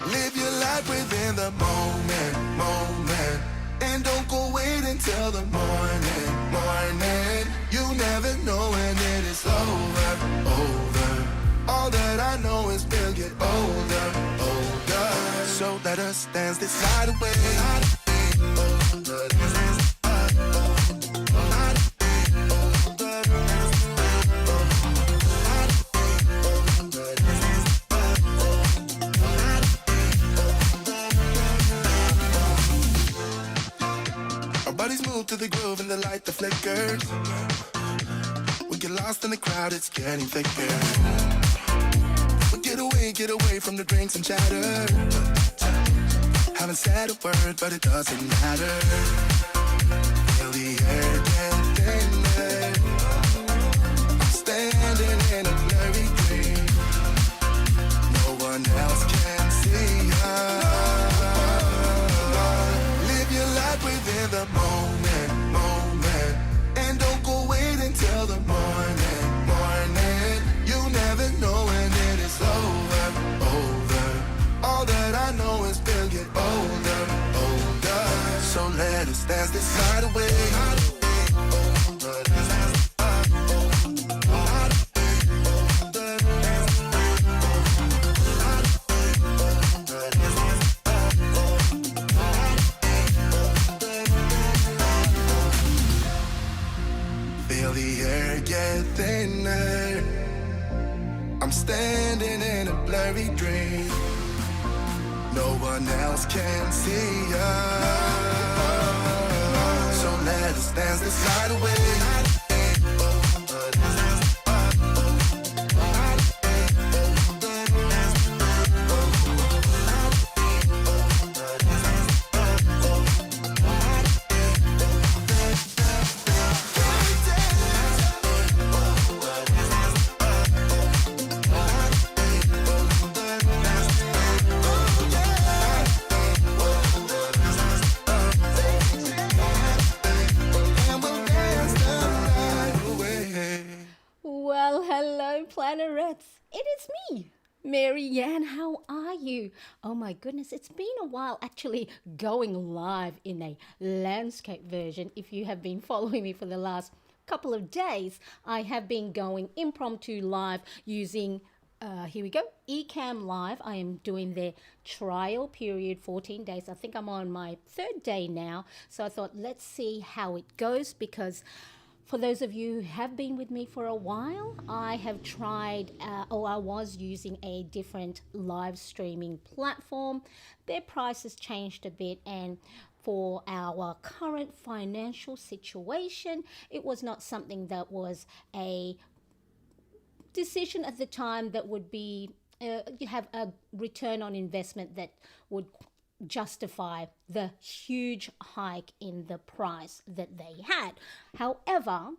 Live your life within the moment. And don't go wait until the morning. You never know when it is over. All that I know is we'll get older. So let us dance this night away. To the groove and the light that flickers. We get lost in the crowd, it's getting thicker. We get away from the drinks and chatter. Haven't said a word, but it doesn't matter. Feel the air get thinner. I'm standing in a blurry dream. No one else can see us. Live your life within the moment. And don't go wait until the morning. You never know when it is over. All that I know is we'll get older. So let us dance this night away. Thinner. I'm standing in a blurry dream. No one else can see us. So let us dance this night away. It is me, Marianne. How are you? Oh my goodness, it's been a while actually going live in a landscape version. If you have been following me for the last couple of days, I have been going impromptu live using here we go, Ecamm Live. I am doing their trial period, 14 days. I think I'm on my third day now. So I thought, let's see how it goes, because for those of you who have been with me for a while, I have tried, or I was using a different live streaming platform. Their prices changed a bit, and for our current financial situation, it was not something that was a decision at the time that would be, you have a return on investment that would justify the huge hike in the price that they had. However,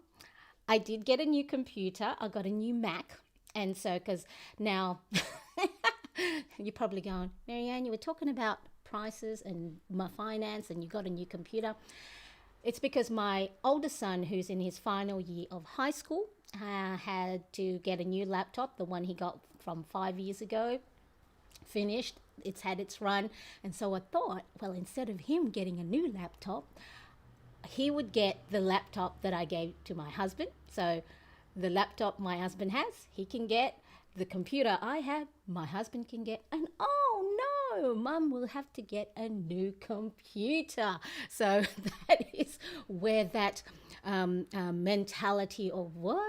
I did get a new computer. I got a new Mac. And so, because now you're probably going, Marianne, you were talking about prices and my finance and you got a new computer. It's because my older son, who's in his final year of high school, had to get a new laptop. The one he got from 5 years ago finished. It's had its run. And so I thought, well, instead of him getting a new laptop, he would get the laptop that I gave to my husband. So the laptop my husband has, he can get. The computer I have, my husband can get. And oh no, Mum will have to get a new computer. So that is where that mentality of what,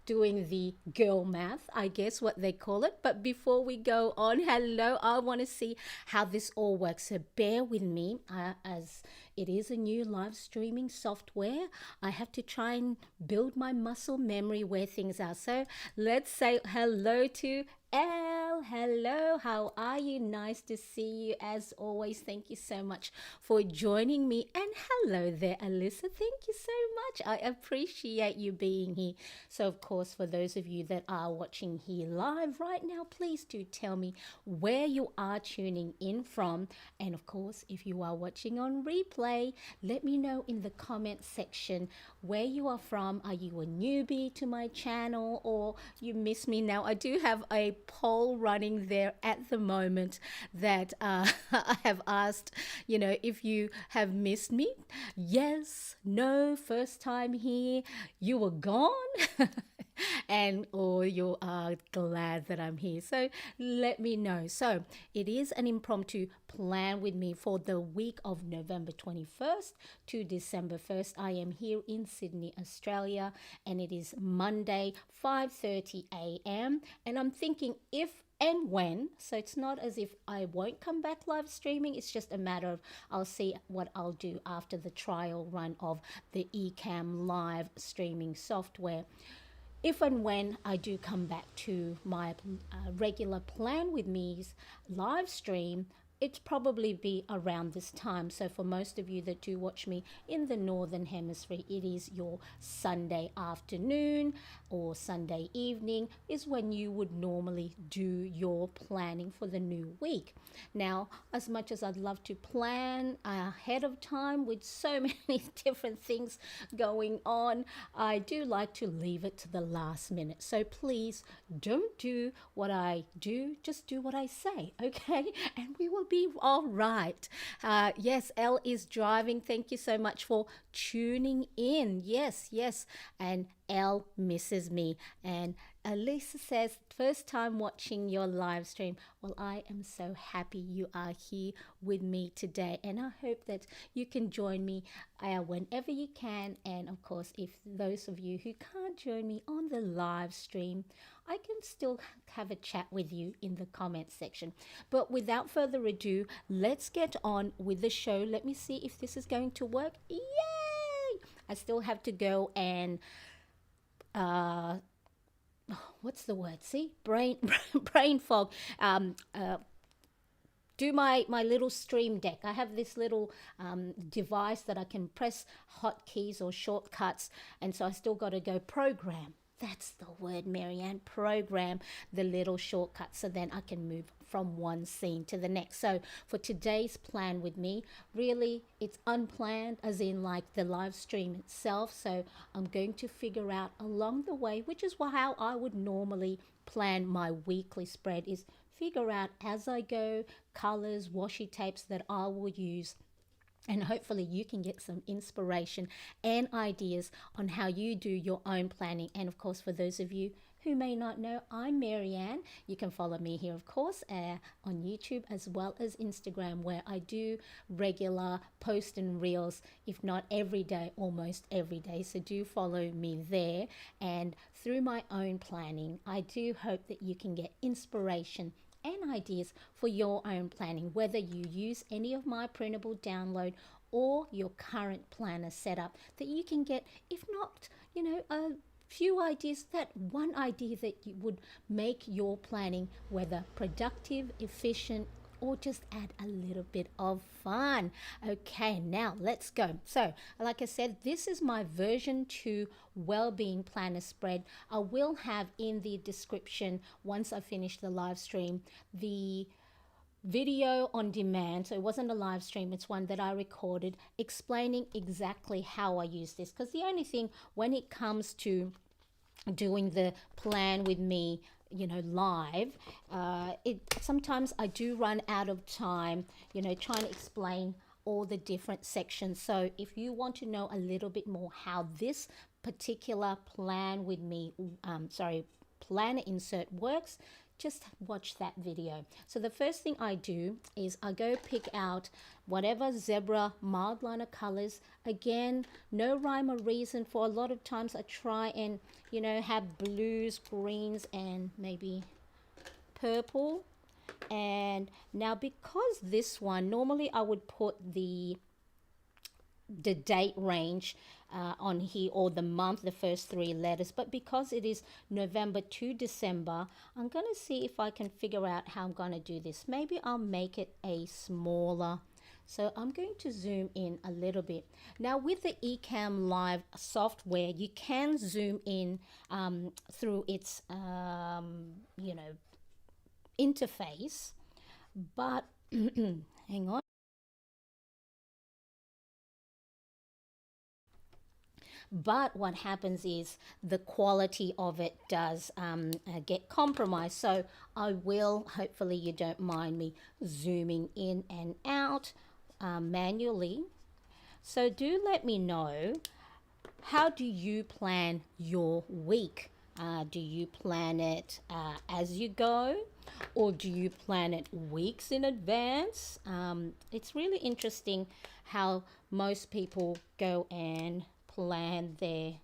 doing the girl math, I guess what they call it. But before we go on, hello, I want to see how this all works. So bear with me as it is a new live streaming software. I have to try and build my muscle memory where things are. So let's say hello to Elle. Hello, how are you? Nice to see you as always. Thank you so much for joining me. And hello there, Alyssa. Thank you so much. I appreciate you being here. So of course, for those of you that are watching here live right now, please do tell me where you are tuning in from. And of course, if you are watching on replay, let me know in the comment section where you are from. Are you a newbie to my channel or you miss me now? I do have a poll running there at the moment that I have asked, if you have missed me. Yes, no, first time here, you were gone. And or you are glad that I'm here. So let me know. So it is an impromptu plan with me for the week of November 21st to December 1st. I am here in Sydney, Australia, and it is Monday, 5:30 a.m. And I'm thinking if and when, so it's not as if I won't come back live streaming, it's just a matter of I'll see what I'll do after the trial run of the Ecamm live streaming software. If and when I do come back to my regular Plan with Me's live stream, it's probably be around this time. So for most of you that do watch me in the Northern Hemisphere, it is your Sunday afternoon or Sunday evening is when you would normally do your planning for the new week. Now, as much as I'd love to plan ahead of time with so many different things going on, I do like to leave it to the last minute. So please don't do what I do, just do what I say, okay? And we will be all right. Yes, Elle is driving. Thank you so much for tuning in. Yes. And Elle misses me. And Elisa says, first time watching your live stream. Well, I am so happy you are here with me today. And I hope that you can join me whenever you can. And of course, if those of you who can't join me on the live stream, I can still have a chat with you in the comment section. But without further ado, let's get on with the show. Let me see if this is going to work. Yay! I still have to go and what's the word? See, brain fog. Do my little stream deck. I have this little device that I can press hotkeys or shortcuts, and so I still got to go program. That's the word, Marianne. Program the little shortcut so then I can move from one scene to the next. So for today's Plan with me, really it's unplanned, as in like the live stream itself. So I'm going to figure out along the way, which is how I would normally plan my weekly spread, is figure out as I go colors, washi tapes that I will use. And hopefully you can get some inspiration and ideas on how you do your own planning. And of course, for those of you who may not know, I'm Marianne. You can follow me here, of course, on YouTube as well as Instagram, where I do regular post and reels, if not every day, almost every day. So do follow me there. And through my own planning, I do hope that you can get inspiration and ideas for your own planning, whether you use any of my printable download or your current planner setup, that you can get, if not, a few ideas, that one idea that you would make your planning whether productive, efficient, or just add a little bit of fun. Okay, now let's go. So, like I said, this is my version 2 well-being planner spread. I will have in the description, once I finish the live stream, the video on demand. So it wasn't a live stream, it's one that I recorded explaining exactly how I use this, because the only thing when it comes to doing the Plan with me live, sometimes I do run out of time trying to explain all the different sections. So if you want to know a little bit more how this particular Plan with me planner insert works, just watch that video. So the first thing I do is I go pick out whatever zebra mild liner colors. Again, no rhyme or reason. For a lot of times I try and have blues, greens, and maybe purple. And now because this one, normally I would put the date range on here, or the month, the first 3 letters, but because it is November to December, I'm going to see if I can figure out how I'm going to do this. Maybe I'll make it a smaller. So I'm going to zoom in a little bit. Now with the Ecamm Live software, you can zoom in through its interface, but hang on. but what happens is the quality of it does get compromised. So I will, hopefully you don't mind me zooming in and out manually. So do let me know, how do you plan your week? Do you plan it as you go, or do you plan it weeks in advance? It's really interesting how most people go and plan their,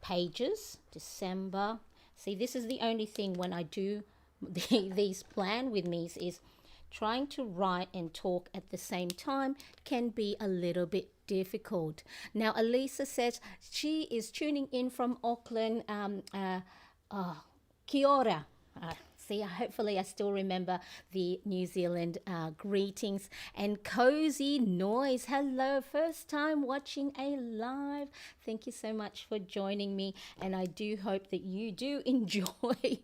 pages. December. See, this is the only thing when I do these plan with me is trying to write and talk at the same time can be a little bit difficult. Now, Elisa says she is tuning in from Auckland. Kia ora. See, hopefully I still remember the New Zealand greetings. And Cozy Noise, hello, first time watching a live. Thank you so much for joining me, and I do hope that you do enjoy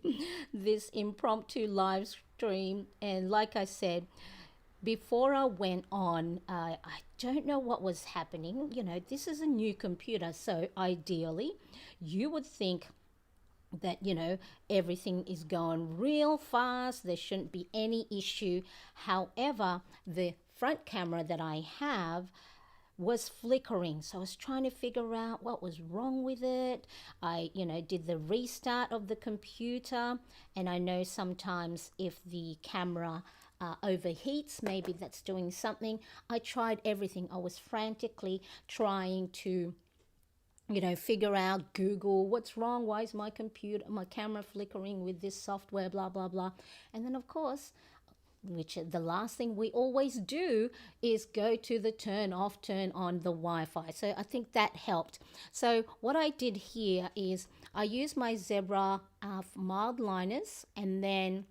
this impromptu live stream. And like I said, before I went on, I don't know what was happening. This is a new computer, so ideally you would think that everything is going real fast, there shouldn't be any issue. However, the front camera that I have was flickering, so I was trying to figure out what was wrong with it. I did the restart of the computer, and I know sometimes if the camera overheats, maybe that's doing something. I tried everything. I was frantically trying to figure out, Google, what's wrong? Why is my camera flickering with this software, blah, blah, blah. And then, of course, which the last thing we always do is go to the turn off, turn on the Wi-Fi. So I think that helped. So what I did here is I used my Zebra mild liners, and then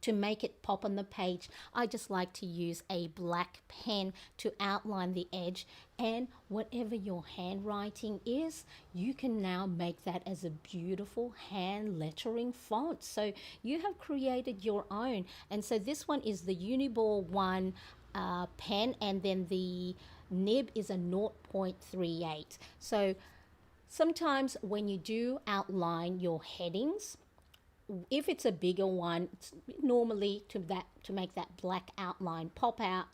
to make it pop on the page, I just like to use a black pen to outline the edge. And whatever your handwriting is, you can now make that as a beautiful hand lettering font. So you have created your own. And so this one is the Uniball 1 pen, and then the nib is a 0.38. So sometimes when you do outline your headings, if it's a bigger one, normally to make that black outline pop out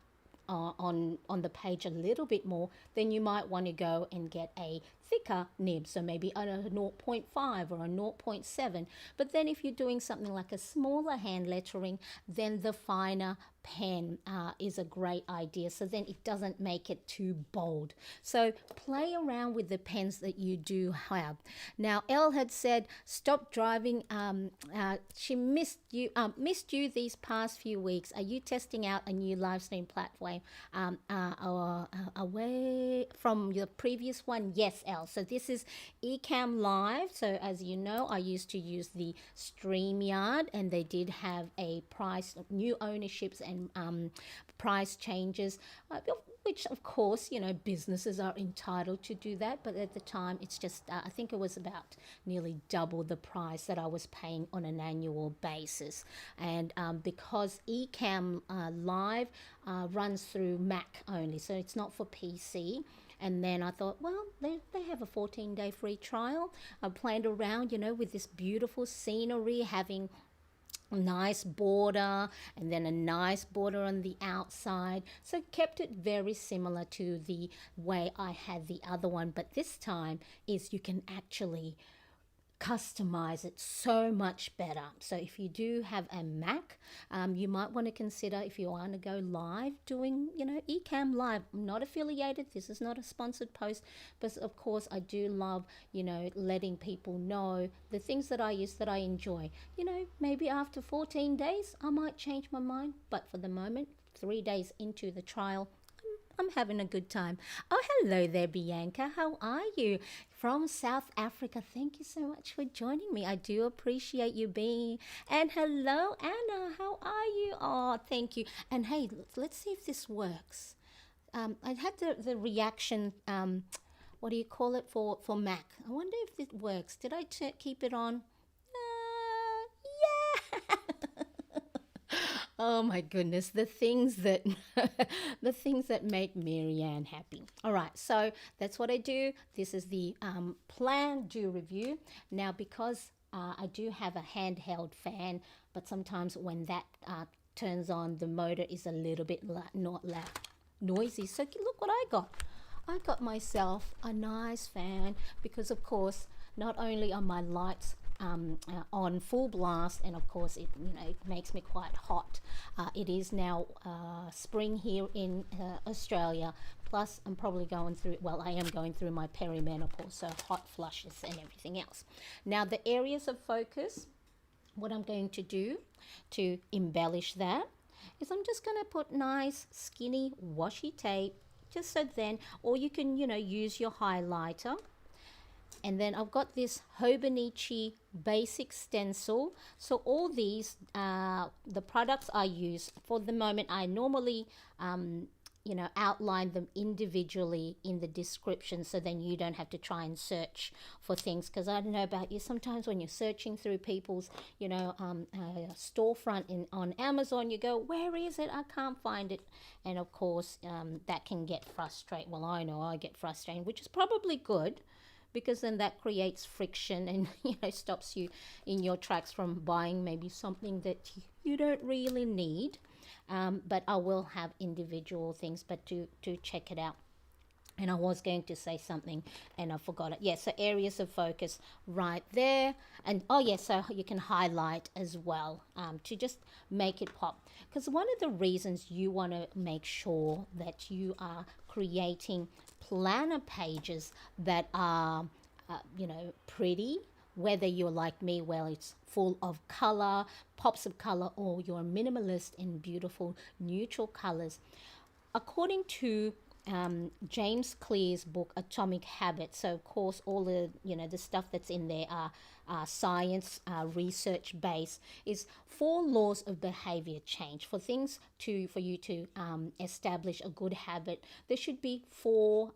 on the page a little bit more, then you might want to go and get a thicker nib, so maybe a 0.5 or a 0.7. But then if you're doing something like a smaller hand lettering, then the finer pen is a great idea, so then it doesn't make it too bold. So play around with the pens that you do have. Now, Elle had said stop driving. She missed you these past few weeks. Are you testing out a new live stream platform away from your previous one? Yes, Elle. So this is Ecamm Live. So as you know, I used to use the StreamYard, and they did have a price, new ownerships and price changes, which of course businesses are entitled to do that, but at the time it's just I think it was about nearly double the price that I was paying on an annual basis. And because Ecamm Live runs through Mac only, so it's not for PC. And then I thought, well, they have a 14-day free trial. I planned around with this beautiful scenery, having nice border and then a nice border on the outside, so kept it very similar to the way I had the other one. But this time is you can actually customize it so much better. So if you do have a Mac, you might want to consider, if you want to go live, doing Ecamm Live. I'm not affiliated, this is not a sponsored post, but of course I do love letting people know the things that I use that I enjoy. Maybe after 14 days I might change my mind, but for the moment, 3 days into the trial, I'm having a good time. Oh, hello there, Bianca. How are you? From South Africa. Thank you so much for joining me. I do appreciate you being. And hello, Anna. How are you? Oh, thank you. And hey, let's see if this works. I had the reaction, what do you call it, for Mac. I wonder if it works. Did I keep it on? Yeah. Oh my goodness, the things that the things that make Marianne happy. All right, so that's what I do. This is the plan do review. Now, because I do have a handheld fan, but sometimes when that turns on, the motor is a little bit not loud, noisy. So look what I got. I got myself a nice fan because, of course, not only are my lights on full blast, and of course it makes me quite hot. It is now spring here in Australia. Plus, I'm probably going through. Well, I am going through my perimenopause, so hot flushes and everything else. Now, the areas of focus. What I'm going to do to embellish that is I'm just going to put nice skinny washi tape just so then, or you can use your highlighter. And then I've got this Hobonichi basic stencil. So all these the products I use for the moment, I normally outline them individually in the description, so then you don't have to try and search for things. Because I don't know about you, sometimes when you're searching through people's storefront on Amazon, you go, where is it? I can't find it. And of course that can get frustrating. Well, I know I get frustrated, which is probably good, because then that creates friction and stops you in your tracks from buying maybe something that you don't really need. But I will have individual things, but to check it out. And I was going to say something and I forgot it. Yeah, so areas of focus right there. And oh yeah, so you can highlight as well to just make it pop. Because one of the reasons you want to make sure that you are creating planner pages that are, pretty, whether you're like me, well, it's full of color, pops of color, or you're a minimalist in beautiful neutral colors. According to James Clear's book Atomic Habits, so of course all the stuff that's in there are science research based, is 4 laws of behavior change. For you to establish a good habit, there should be 4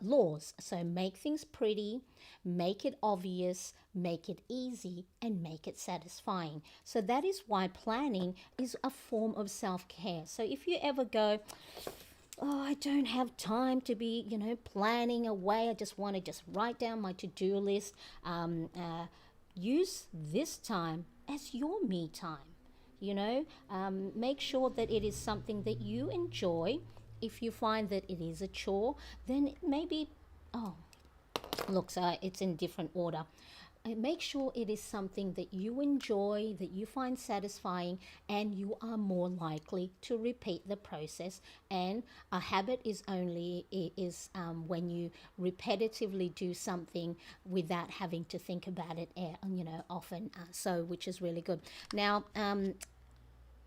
laws. So make things pretty, make it obvious, make it easy, and make it satisfying. So that is why planning is a form of self-care. So if you ever go, oh, I don't have time to be, planning away. I just want to just write down my to-do list. Use this time as your me time. Make sure that it is something that you enjoy. If you find that it is a chore, then maybe, look, so it's in different order. Make sure it is something that you enjoy, that you find satisfying, and you are more likely to repeat the process. And a habit is when you repetitively do something without having to think about it, often. So, which is really good. Now,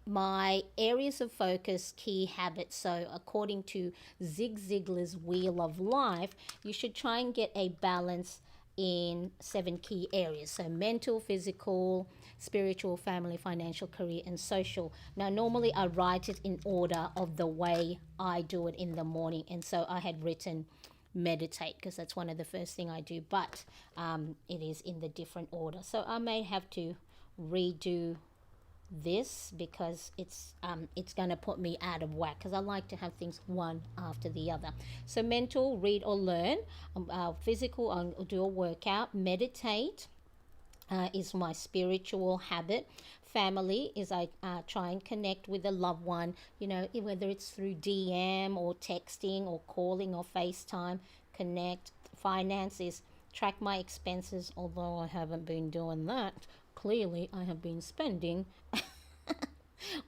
my areas of focus, key habits. So according to Zig Ziglar's Wheel of Life, you should try and get a balance in 7 key areas. So mental, physical, spiritual, family, financial, career, and social. Now normally I write it in order of the way I do it in the morning, and so I had written meditate because that's one of the first thing I do, but it is in the different order. So I may have to redo this because it's going to put me out of whack, because I like to have things one after the other. So mental, read or learn. Physical, I'll do a workout. Meditate is my spiritual habit. Family is I try and connect with a loved one, whether it's through DM or texting or calling or FaceTime, connect. Finance is track my expenses, although I haven't been doing that. Clearly, I have been spending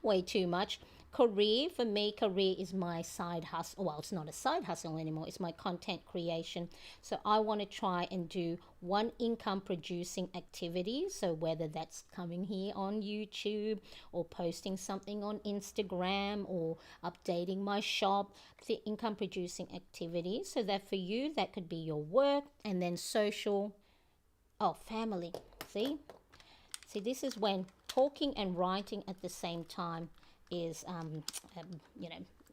way too much. Career, for me, career is my side hustle. Well, it's not a side hustle anymore. It's my content creation. So I want to try and do one income producing activity. So whether that's coming here on YouTube or posting something on Instagram or updating my shop, the income producing activity. So that for you, that could be your work. And then social, family. See, this is when talking and writing at the same time is,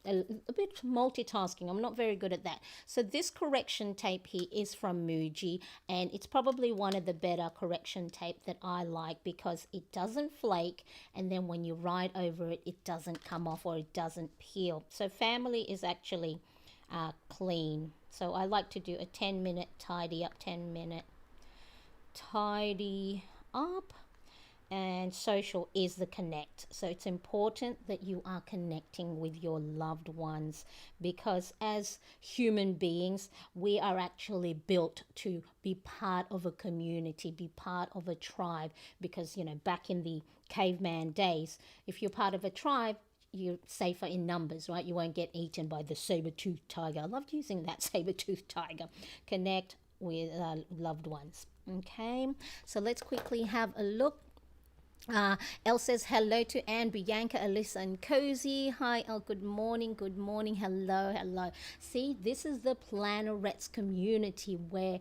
a bit multitasking. I'm not very good at that. So this correction tape here is from Muji, and it's probably one of the better correction tape that I like because it doesn't flake, and then when you write over it, it doesn't come off or it doesn't peel. So Family is actually clean. So I like to do a 10-minute tidy up, 10-minute tidy up. And Social is the connect. So it's important that you are connecting with your loved ones, because as human beings, we are actually built to be part of a community, be part of a tribe, because, you know, back in the caveman days, if you're part of a tribe, you're safer in numbers, right? You won't get eaten by the saber-toothed tiger. I loved using that, saber-toothed tiger. Connect with loved ones. Okay, so let's quickly have a look. Elle says hello to Anne, Bianca, Alyssa, and Cozy. Hi, Elle. Good morning. Good morning. Hello, hello. See, this is the Plannerettes community where,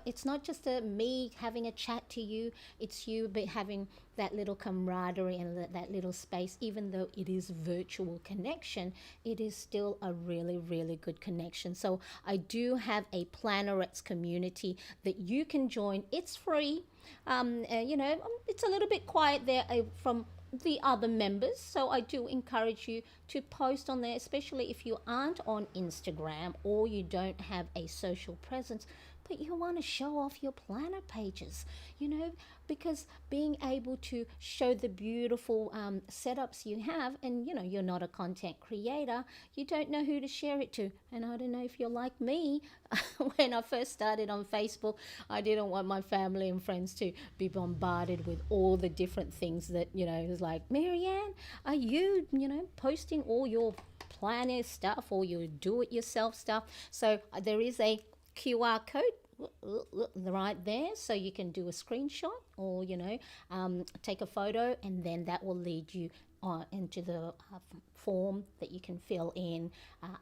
it's not just me having a chat to you. It's you having that little camaraderie and that little space. Even though it is virtual connection, it is still a really, really good connection. So I do have a Plannerettes community that you can join. It's free. It's a little bit quiet there from the other members, so I do encourage you to post on there, especially if you aren't on Instagram or you don't have a social presence, but you want to show off your planner pages, because being able to show the beautiful setups you have, and you're not a content creator, you don't know who to share it to. And I don't know if you're like me. When I first started on Facebook, I didn't want my family and friends to be bombarded with all the different things that, it was like, Marianne, are you, posting all your planner stuff or your do-it-yourself stuff? So there is a QR code right there, so you can do a screenshot or take a photo, and then that will lead you into the form that you can fill in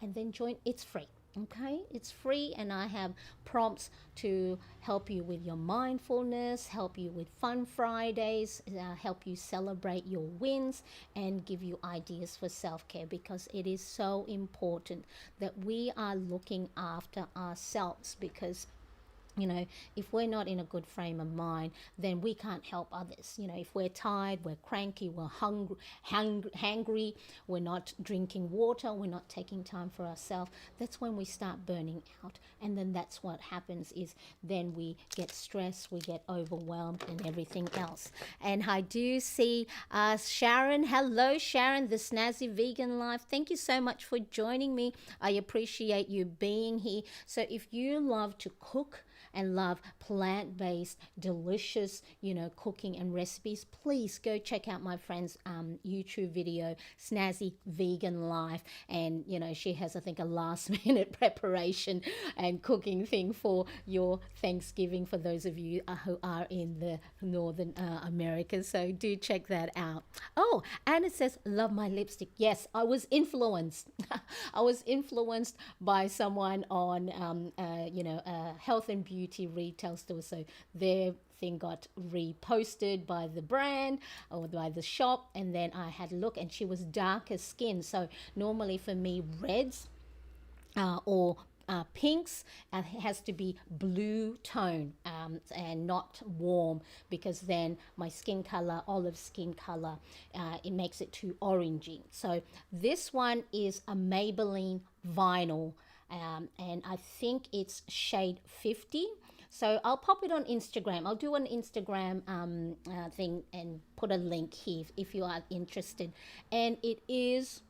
and then join. It's free. Okay, it's free, and I have prompts to help you with your mindfulness, help you with fun Fridays, help you celebrate your wins, and give you ideas for self-care, because it is so important that we are looking after ourselves, because if we're not in a good frame of mind, then we can't help others. If we're tired, we're cranky, we're hungry, we're not drinking water, we're not taking time for ourselves, that's when we start burning out. And then that's what happens, is then we get stressed, we get overwhelmed and everything else. And I do see Sharon. Hello, Sharon, the Snazzy Vegan Life. Thank you so much for joining me. I appreciate you being here. So if you love to cook and love plant-based, delicious, cooking and recipes, please go check out my friend's YouTube video, Snazzy Vegan Life. And, she has, I think, a last-minute preparation and cooking thing for your Thanksgiving, for those of you who are in the Northern America. So do check that out. Oh, Anna says, love my lipstick. Yes, I was influenced. I was influenced by someone on, health and beauty retail store. So their thing got reposted by the brand or by the shop, and then I had a look, and she was darker skin. So normally for me, reds or pinks has to be blue tone and not warm, because then my skin color, olive skin color, it makes it too orangey. So this one is a Maybelline vinyl, and I think it's shade 50. So I'll pop it on Instagram. I'll do an Instagram thing and put a link here if you are interested. And it's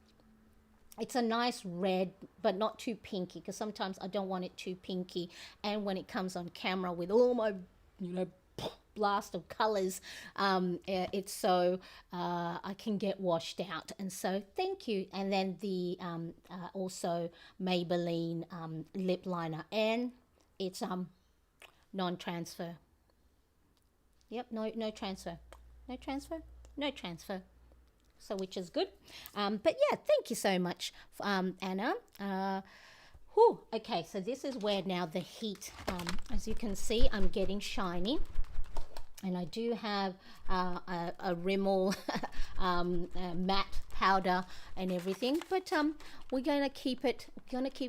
a nice red, but not too pinky, because sometimes I don't want it too pinky. And when it comes on camera with all my, blast of colors, it's so I can get washed out. And so thank you. And then the also Maybelline lip liner, and it's non-transfer. Yep, no transfer. So which is good. But yeah, thank you so much, Anna. Okay, so this is where now the heat, as you can see, I'm getting shiny. And I do have a Rimmel matte powder and everything, but we're gonna keep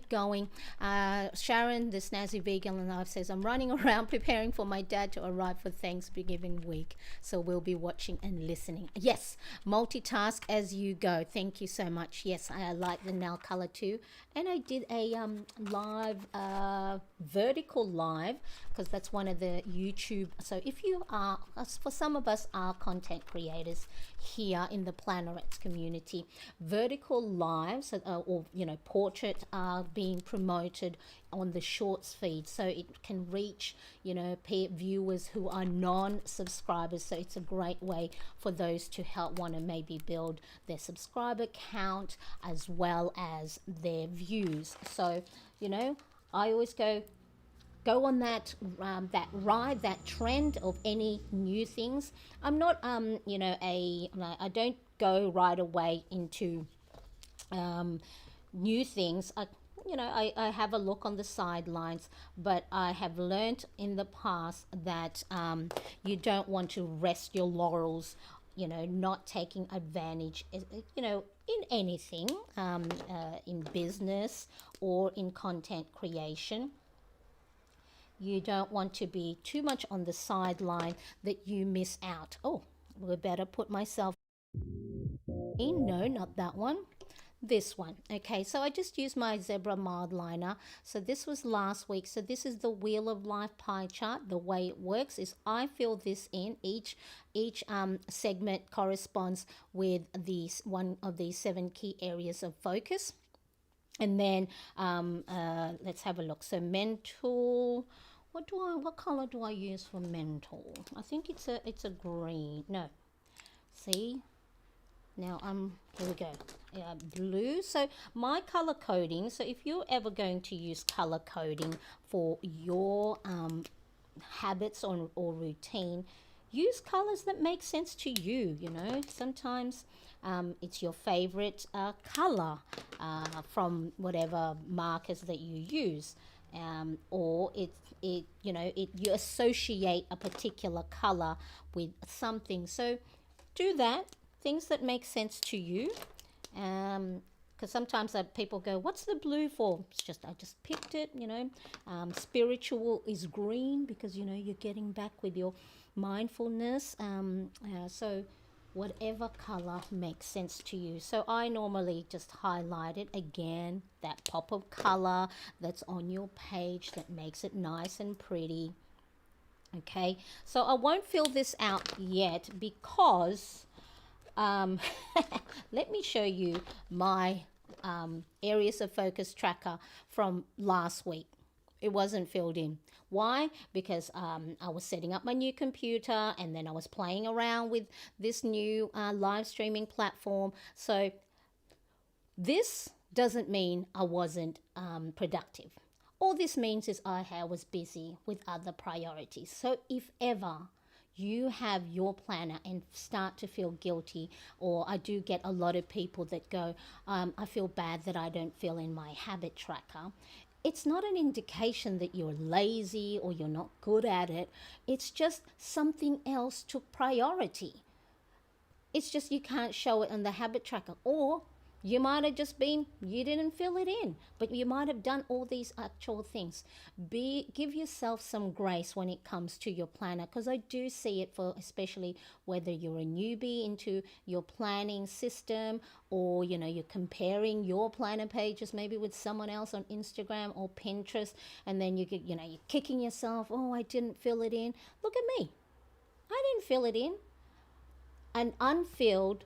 going. Sharon, the snazzy vegan life, says I'm running around preparing for my dad to arrive for Thanksgiving week, so we'll be watching and listening. Yes, multitask as you go. Thank you so much. Yes, I like the nail color too, and I did a live vertical live, because that's one of the YouTube. So if you are, for some of us are content creators here in the Plannerets community, vertical lives or portrait are being promoted on the shorts feed, so it can reach viewers who are non-subscribers. So it's a great way for those to help want to maybe build their subscriber count as well as their views. So I always go on that ride, that trend of any new things. I'm not I don't go right away into new things. I have a look on the sidelines, but I have learned in the past that you don't want to rest your laurels, not taking advantage, in anything, in business or in content creation. You don't want to be too much on the sideline that you miss out. Oh, we better put myself in. No, not that one. This one. Okay, so I just used my zebra mild liner. So this was last week. So this is the Wheel of Life pie chart. The way it works is I fill this in. Each segment corresponds with one of these 7 key areas of focus. And then let's have a look. So mental. What color do I use for mental? I think it's a green. No. See? Now here we go. Blue. So my color coding. So if you're ever going to use color coding for your habits or routine, use colors that make sense to you. Sometimes it's your favorite color from whatever markers that you use, or you associate a particular color with something. So do that. Things that make sense to you, because sometimes people go, what's the blue for? I just picked it. Spiritual is green, because you're getting back with your mindfulness. So whatever color makes sense to you. So I normally just highlight it again, that pop of color that's on your page that makes it nice and pretty. Okay, so I won't fill this out yet, because let me show you my areas of focus tracker from last week. It wasn't filled in. Why? Because I was setting up my new computer, and then I was playing around with this new live streaming platform. So this doesn't mean I wasn't productive. All this means is I was busy with other priorities. So if ever you have your planner and start to feel guilty, or I do get a lot of people that go, I feel bad that I don't fill in my habit tracker. It's not an indication that you're lazy or you're not good at it. It's just something else took priority. It's just you can't show it on the habit tracker, or you might have just been, you didn't fill it in, but you might have done all these actual things. Give yourself some grace when it comes to your planner, because I do see it for, especially whether you're a newbie into your planning system, or you're comparing your planner pages maybe with someone else on Instagram or Pinterest, and then you're kicking yourself, oh, I didn't fill it in. Look at me. I didn't fill it in. An unfilled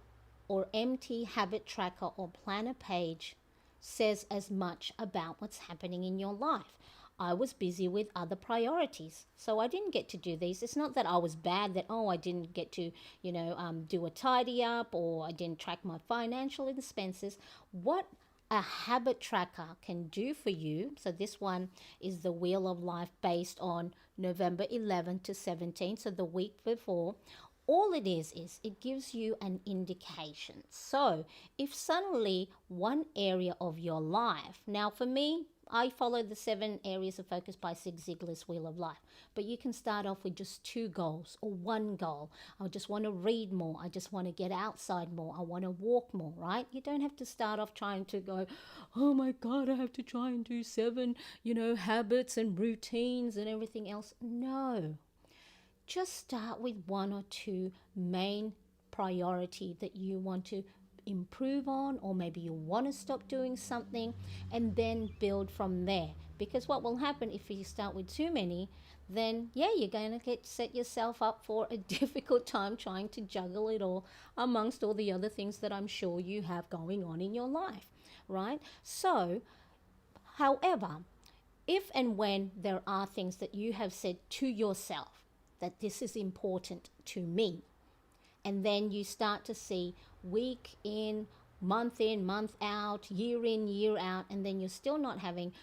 or empty habit tracker or planner page says as much about what's happening in your life. I was busy with other priorities, so I didn't get to do these. It's not that I was bad, that I didn't get to do a tidy up, or I didn't track my financial expenses. What a habit tracker can do for you. So this one is the Wheel of Life based on November 11 to 17, so the week before. All it is it gives you an indication. So if suddenly one area of your life, now for me, I follow the 7 areas of focus by Zig Ziglar's Wheel of Life. But you can start off with just 2 goals or 1 goal. I just want to read more. I just want to get outside more. I want to walk more, right? You don't have to start off trying to go, oh my God, I have to try and do 7, habits and routines and everything else. No. Just start with 1 or 2 main priority that you want to improve on, or maybe you want to stop doing something, and then build from there. Because what will happen if you start with too many, then you're going to set yourself up for a difficult time trying to juggle it all amongst all the other things that I'm sure you have going on in your life, right? So, however, if and when there are things that you have said to yourself that this is important to me, and then you start to see week in, month out, year in, year out, and then you're still not having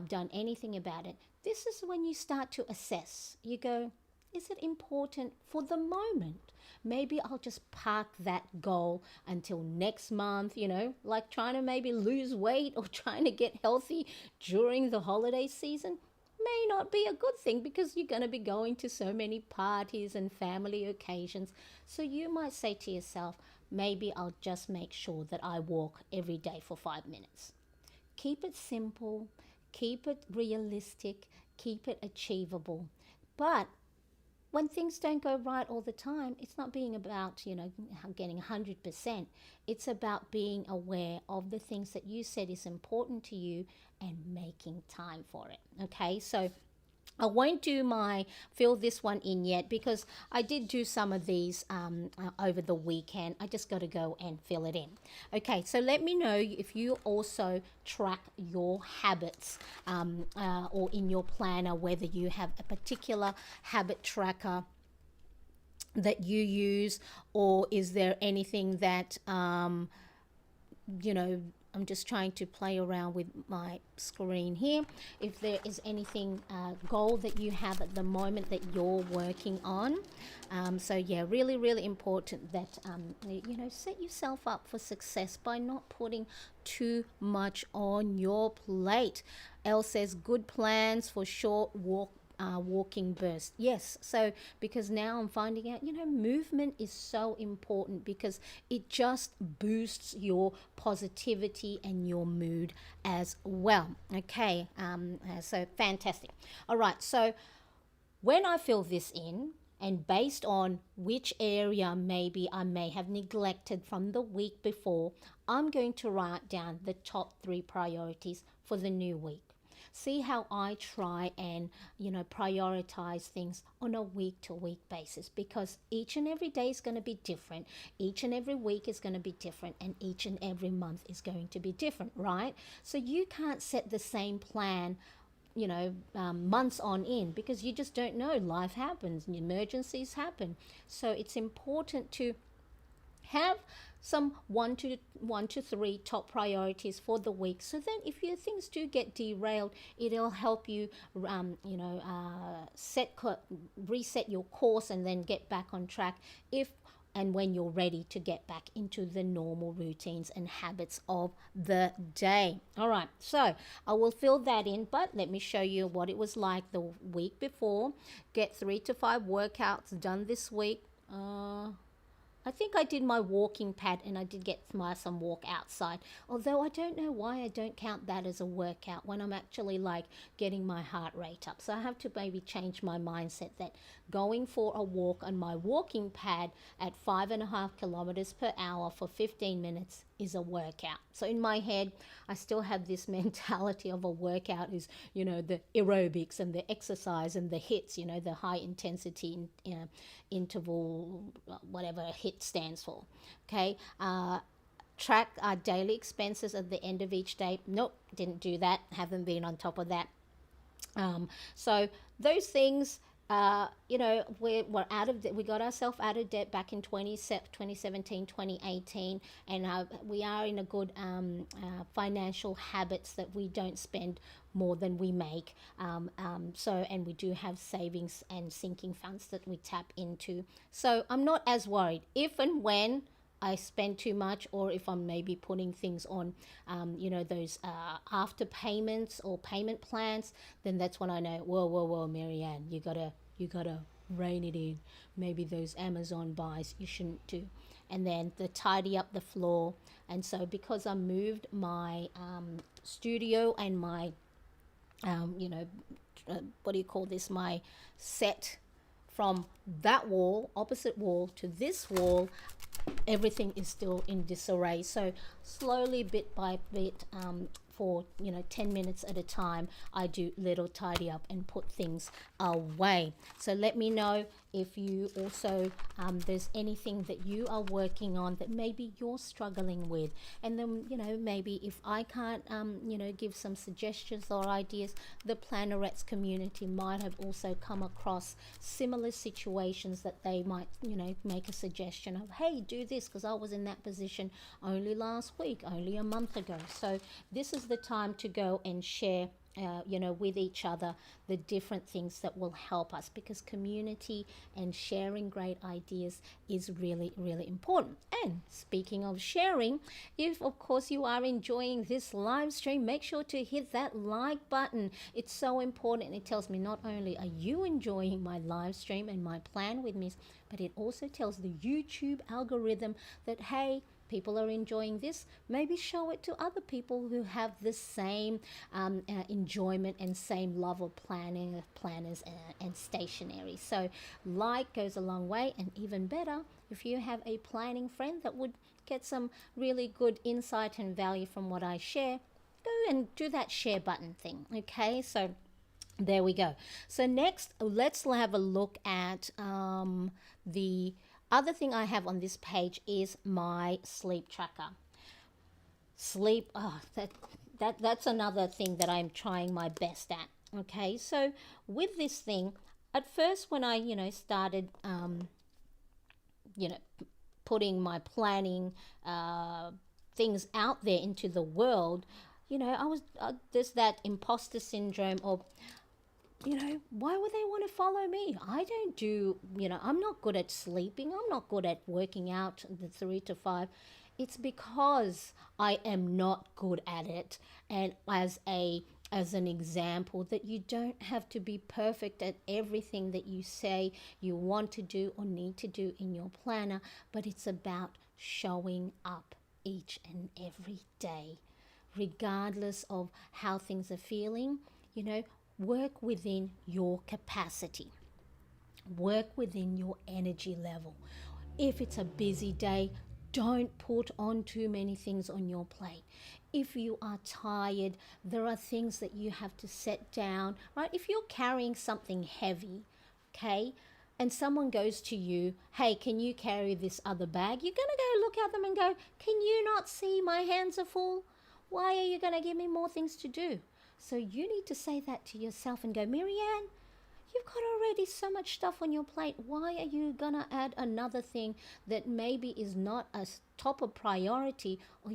done anything about it, this is when you start to assess. You go, is it important for the moment? Maybe I'll just park that goal until next month, like trying to maybe lose weight or trying to get healthy during the holiday season. May not be a good thing because you're going to be going to so many parties and family occasions. So you might say to yourself, maybe I'll just make sure that I walk every day for 5 minutes. Keep it simple, keep it realistic, keep it achievable. But when things don't go right all the time, it's not being about, getting 100%. It's about being aware of the things that you said is important to you and making time for it. Okay, so I won't do my fill this one in yet because I did do some of these over the weekend. I just got to go and fill it in. Okay, so let me know if you also track your habits or in your planner, whether you have a particular habit tracker that you use, or is there anything that I'm just trying to play around with my screen here. If there is anything goal that you have at the moment that you're working on. Really, really important that, set yourself up for success by not putting too much on your plate. Elle says, good plans for short walking burst. Yes, so because now I'm finding out, movement is so important because it just boosts your positivity and your mood as well. Okay, so fantastic. All right, so when I fill this in, and based on which area maybe I may have neglected from the week before, I'm going to write down the top 3 priorities for the new week. See how I try and, prioritize things on a week-to-week basis, because each and every day is going to be different. Each and every week is going to be different, and each and every month is going to be different, right? So you can't set the same plan months on in, because you just don't know. Life happens, emergencies happen. So it's important to have some 1 to 3 top priorities for the week, so then if your things do get derailed, it'll help you reset your course and then get back on track if and when you're ready to get back into the normal routines and habits of the day. All right, so I will fill that in, but let me show you what it was like the week before. Get 3 to 5 workouts done this week. I think I did my walking pad and I did get some walk outside. Although I don't know why I don't count that as a workout when I'm actually like getting my heart rate up. So I have to maybe change my mindset that going for a walk on my walking pad at 5.5 kilometers per hour for 15 minutes is a workout. So in my head, I still have this mentality of a workout is, the aerobics and the exercise and the hits, the high intensity interval, whatever HIIT stands for. Okay. Track our daily expenses at the end of each day. Nope, didn't do that. Haven't been on top of that. So those things, we're out of debt. We got ourselves out of debt back in 2017, 2018, and we are in a good financial habits that we don't spend more than we make. And we do have savings and sinking funds that we tap into. So I'm not as worried. If and when I spend too much, or if I'm maybe putting things on, those after payments or payment plans, then that's when I know, whoa, Marianne, you gotta rein it in. Maybe those Amazon buys you shouldn't do. And then the tidy up the floor. And so because I moved my studio and my what do you call this, my set from that wall, opposite wall, to this wall, everything is still in disarray. So slowly, bit by bit, for 10 minutes at a time, I do little tidy up and put things away. So let me know if you also there's anything that you are working on that maybe you're struggling with. And then maybe if I can't give some suggestions or ideas, the Plannerettes community might have also come across similar situations that they might make a suggestion of, hey, do this, because I was in that position only last week, only a month ago. So this is the time to go and share with each other the different things that will help us, because community and sharing great ideas is really, really important. And speaking of sharing, if of course you are enjoying this live stream, make sure to hit that like button. It's so important. It tells me not only are you enjoying my live stream and my plan with me, but it also tells the YouTube algorithm that, hey, people are enjoying this. Maybe show it to other people who have the same enjoyment and same love of planners and stationery. So like goes a long way. And even better, if you have a planning friend that would get some really good insight and value from what I share, go and do that share button thing. Okay, so there we go. So next, let's have a look at the other thing I have on this page is my sleep tracker. Sleep, that's another thing that I'm trying my best at. Okay, so with this thing, at first when I started putting my planning things out there into the world, I was there's that imposter syndrome of, why would they want to follow me? I don't do, I'm not good at sleeping. I'm not good at working out the 3 to 5. It's because I am not good at it. And as an example, that you don't have to be perfect at everything that you say you want to do or need to do in your planner, but it's about showing up each and every day, regardless of how things are feeling. Work within your capacity. Work within your energy level. If it's a busy day, don't put on too many things on your plate. If you are tired, there are things that you have to set down, right? If you're carrying something heavy, okay, and someone goes to you, hey, can you carry this other bag? You're going to go look at them and go, can you not see my hands are full? Why are you going to give me more things to do? So you need to say that to yourself and go, Marianne, you've got already so much stuff on your plate. Why are you going to add another thing that maybe is not a top of priority, or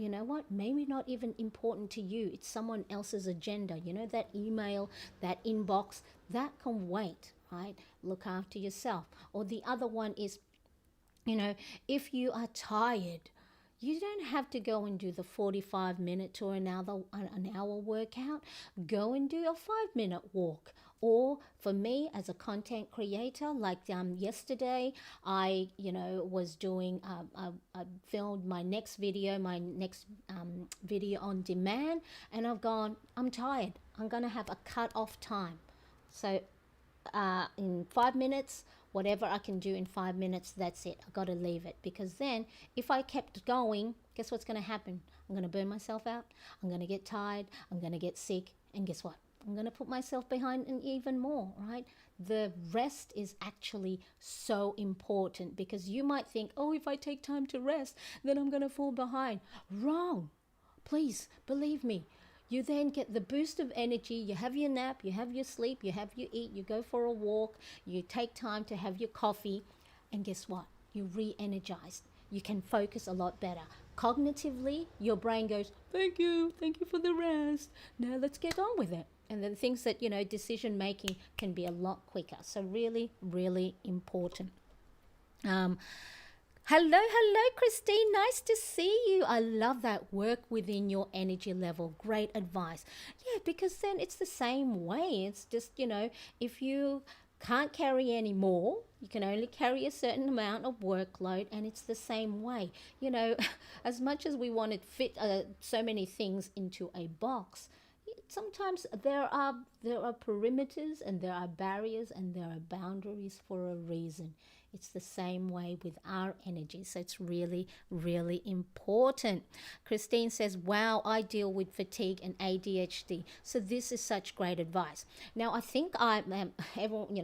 maybe not even important to you? It's someone else's agenda. That email, that inbox, that can wait, right? Look after yourself. Or the other one is, if you are tired, you don't have to go and do the 45-minute or an hour workout. Go and do a 5-minute walk. Or for me as a content creator, like yesterday, I was doing, I filmed my next video on demand, and I've gone, I'm tired. I'm going to have a cut-off time. So in 5 minutes, whatever I can do in 5 minutes, that's it. I got to leave it, because then if I kept going, guess what's going to happen? I'm going to burn myself out. I'm going to get tired. I'm going to get sick. And guess what? I'm going to put myself behind and even more, right? The rest is actually so important, because you might think, oh, if I take time to rest, then I'm going to fall behind. Wrong. Please believe me. You then get the boost of energy. You have your nap, you have your sleep, you have your eat, you go for a walk, you take time to have your coffee, and guess what? You're re-energized. You can focus a lot better. Cognitively, your brain goes, thank you for the rest. Now let's get on with it. And then things that, decision making can be a lot quicker. So really, really important. Hello, Christine. Nice to see you. I love that. Work within your energy level. Great advice. Yeah, because then it's the same way. It's just, if you can't carry any more, you can only carry a certain amount of workload, and it's the same way. As much as we want to fit so many things into a box, sometimes there are perimeters and there are barriers and there are boundaries for a reason. It's the same way with our energy, so it's really, really important. Christine says, wow, I deal with fatigue and ADHD, so this is such great advice. Now I think everyone,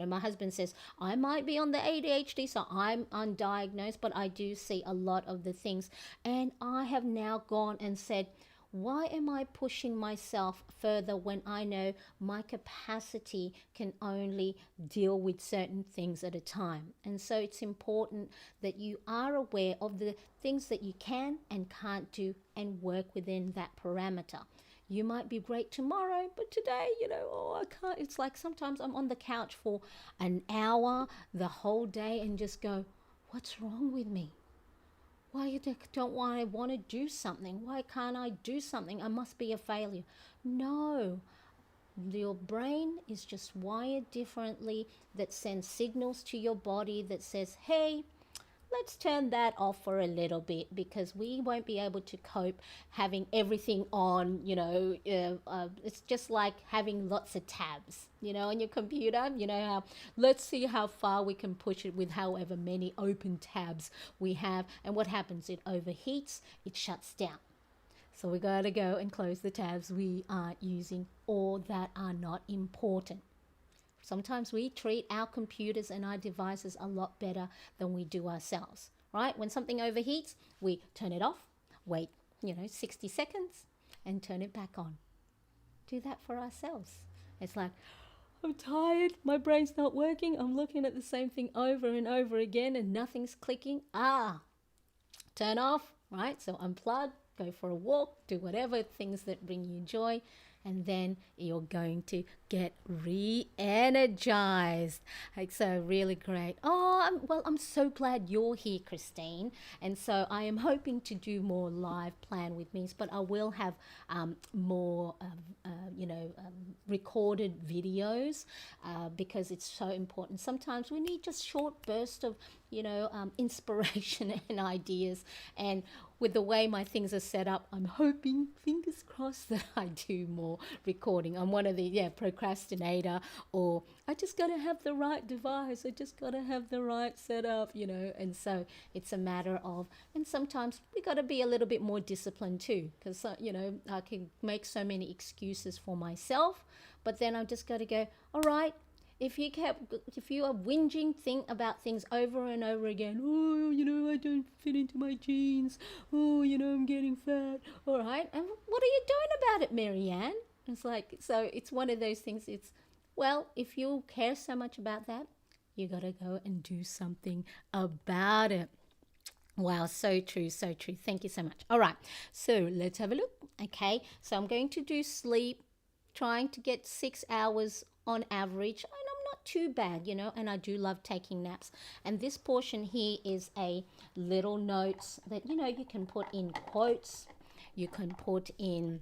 my husband says I might be on the ADHD, so I'm undiagnosed, but I do see a lot of the things, and I have now gone and said, why am I pushing myself further when I know my capacity can only deal with certain things at a time? And so it's important that you are aware of the things that you can and can't do and work within that parameter. You might be great tomorrow, but today, I can't. It's like sometimes I'm on the couch for an hour, the whole day, and just go, what's wrong with me? Why don't I want to do something? Why can't I do something? I must be a failure. No, your brain is just wired differently, that sends signals to your body that says, hey, let's turn that off for a little bit, because we won't be able to cope having everything on. It's just like having lots of tabs, on your computer. How, let's see how far we can push it with however many open tabs we have. And what happens? It overheats, it shuts down. So we got to go and close the tabs we are using or that are not important. Sometimes we treat our computers and our devices a lot better than we do ourselves, right? When something overheats, we turn it off, wait, 60 seconds, and turn it back on. Do that for ourselves. It's like, I'm tired, my brain's not working, I'm looking at the same thing over and over again and nothing's clicking. Turn off, right? So unplug, go for a walk, do whatever things that bring you joy, and then you're going to get re-energized. So really great. I'm so glad you're here, Christine. And so I am hoping to do more live Plan with Me's, but I will have more recorded videos because it's so important. Sometimes we need just short bursts of inspiration and ideas. And with the way my things are set up, I'm hoping, fingers crossed, that I do more recording. I'm one of the procrastinator, or I just got to have the right device, I just got to have the right setup, and so it's a matter of, and sometimes we got to be a little bit more disciplined too, because I can make so many excuses for myself, but then I've just got to go, all right, if you are whinging about things over and over again, I don't fit into my jeans, I'm getting fat, all right, and what are you doing about it, Marianne? It's like, so it's one of those things. It's, well, if you care so much about that, you got to go and do something about it. Wow, so true, so true. Thank you so much. All right, so let's have a look. Okay, so I'm going to do sleep, trying to get 6 hours on average, and I'm not too bad, and I do love taking naps. And this portion here is a little notes that, you can put in quotes, you can put in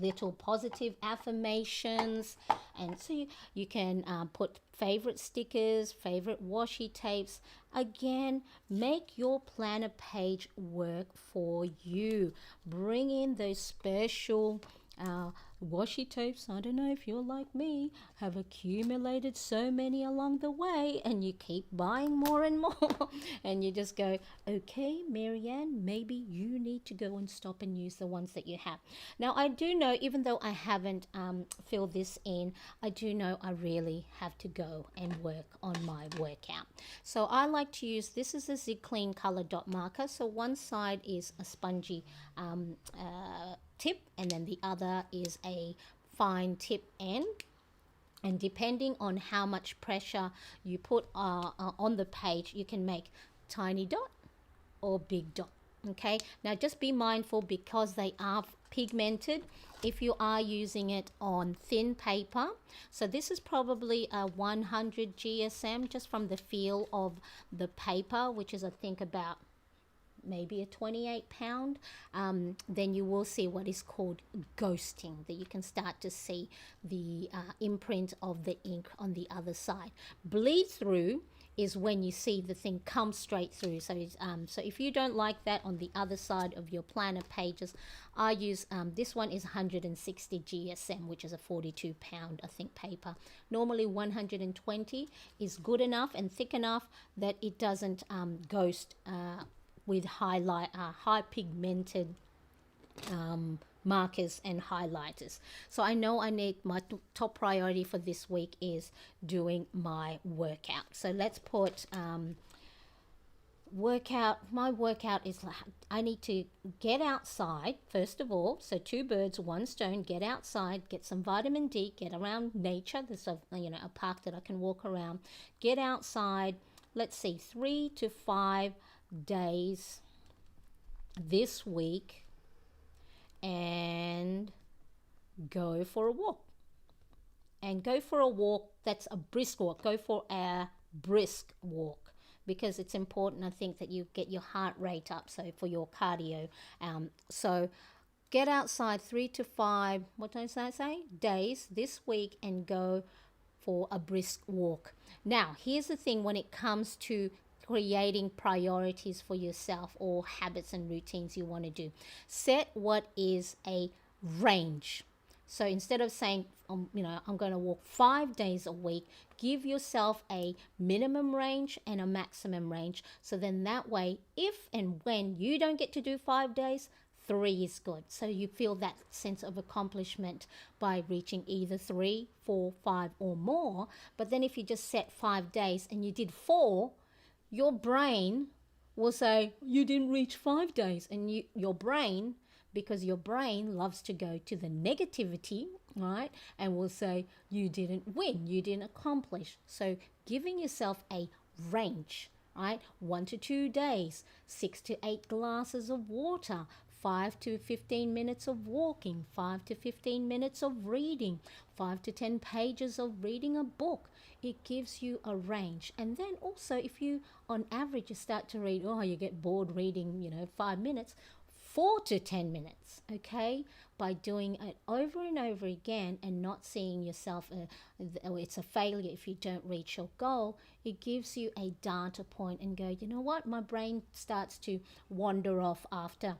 little positive affirmations, and so you can put favorite stickers, favorite washi tapes. Again, make your planner page work for you. Bring in those special washi tapes. I don't know if you're like me, have accumulated so many along the way, and you keep buying more and more and you just go, okay, Marianne, maybe you need to go and stop and use the ones that you have. Now I do know, even though I haven't filled this in, I do know I really have to go and work on my workout. So I like to use, this is a Zig Clean color dot marker, so one side is a spongy tip, and then the other is a fine tip end, and depending on how much pressure you put on the page, you can make tiny dot or big dot. Okay, now just be mindful, because they are pigmented if you are using it on thin paper. So this is probably a 100 GSM just from the feel of the paper, which is I think about maybe a 28 pound. Then you will see what is called ghosting, that you can start to see the imprint of the ink on the other side. Bleed through is when you see the thing come straight through. So if you don't like that on the other side of your planner pages, I use this one is 160 GSM, which is a 42 pound I think paper. Normally 120 is good enough and thick enough that it doesn't ghost with high pigmented markers and highlighters. So I know I need my top priority for this week is doing my workout. So let's put workout. My workout is like I need to get outside first of all. So two birds, one stone. Get outside, get some vitamin D, get around nature. There's a park that I can walk around. Get outside. Let's see, 3 to 5 days this week, and go for a walk. And go for a walk that's a brisk walk. Go for a brisk walk, because it's important, I think, that you get your heart rate up, so for your cardio. So get outside 3 to 5, what did I say, days this week, and go for a brisk walk. Now, here's the thing when it comes to creating priorities for yourself or habits and routines you want to do. Set what is a range. So instead of saying, I'm going to walk 5 days a week, give yourself a minimum range and a maximum range. So then that way, if and when you don't get to do 5 days, 3 is good. So you feel that sense of accomplishment by reaching either 3, 4, 5 or more. But then if you just set 5 days and you did 4, your brain will say you didn't reach 5 days. And your brain, because your brain loves to go to the negativity, right? And will say you didn't win, you didn't accomplish. So giving yourself a range, right? 1 to 2 days, 6 to 8 glasses of water, 5 to 15 minutes of walking, 5 to 15 minutes of reading, 5 to 10 pages of reading a book. It gives you a range. And then also, if you, on average, you start to read, you get bored reading, 5 minutes, 4 to 10 minutes, okay? By doing it over and over again and not seeing yourself, it's a failure if you don't reach your goal, it gives you a data point and go, you know what? My brain starts to wander off after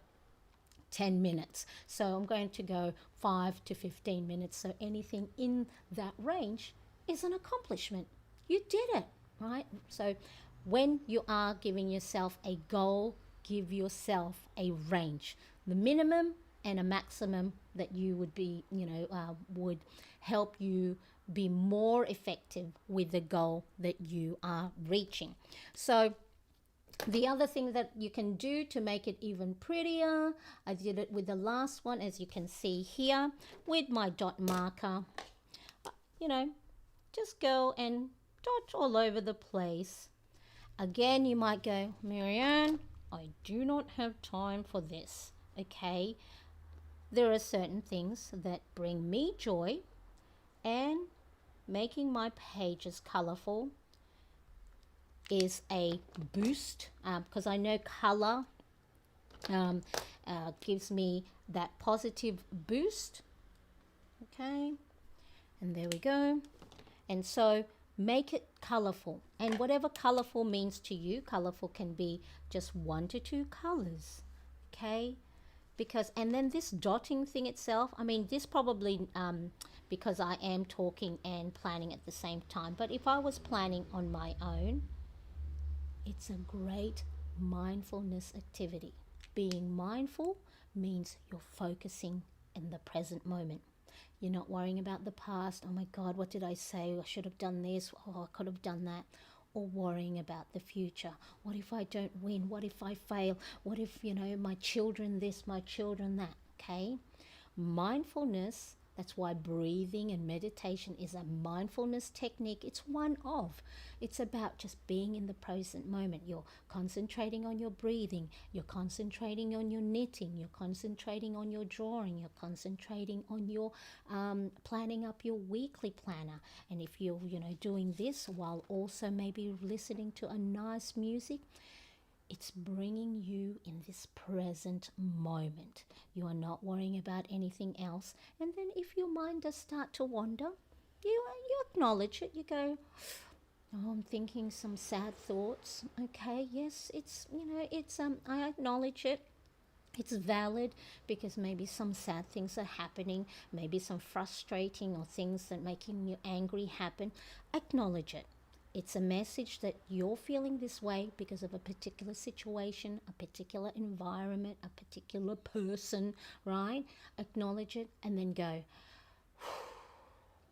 10 minutes. So I'm going to go 5 to 15 minutes. So anything in that range is an accomplishment. You did it, right? So when you are giving yourself a goal, give yourself a range, the minimum and a maximum that you would be, would help you be more effective with the goal that you are reaching. So the other thing that you can do to make it even prettier, I did it with the last one, as you can see here, with my dot marker. Just go and dot all over the place. Again, you might go, Marianne, I do not have time for this, okay? There are certain things that bring me joy, and making my pages colorful is a boost, because I know color gives me that positive boost. Okay, and there we go. And so make it colorful, and whatever colorful means to you, colorful can be just 1 to 2 colors, okay? Because, and then this dotting thing itself, this probably because I am talking and planning at the same time, but if I was planning on my own, it's a great mindfulness activity. Being mindful means you're focusing in the present moment. You're not worrying about the past. Oh my God, what did I say? I should have done this. Oh, I could have done that. Or worrying about the future. What if I don't win? What if I fail? What if, my children this, my children that, okay? Mindfulness, That's why breathing and meditation is a mindfulness technique. It's one of. It's about just being in the present moment. You're concentrating on your breathing, you're concentrating on your knitting, you're concentrating on your drawing, you're concentrating on your planning up your weekly planner. And if you're, doing this while also maybe listening to a nice music, it's bringing you in this present moment. You are not worrying about anything else. And then if your mind does start to wander, you acknowledge it. You go, oh, I'm thinking some sad thoughts. Okay, yes, it's, I acknowledge it. It's valid because maybe some sad things are happening, maybe some frustrating or things that making you angry happen. Acknowledge it. It's a message that you're feeling this way because of a particular situation, a particular environment, a particular person, right? Acknowledge it and then go,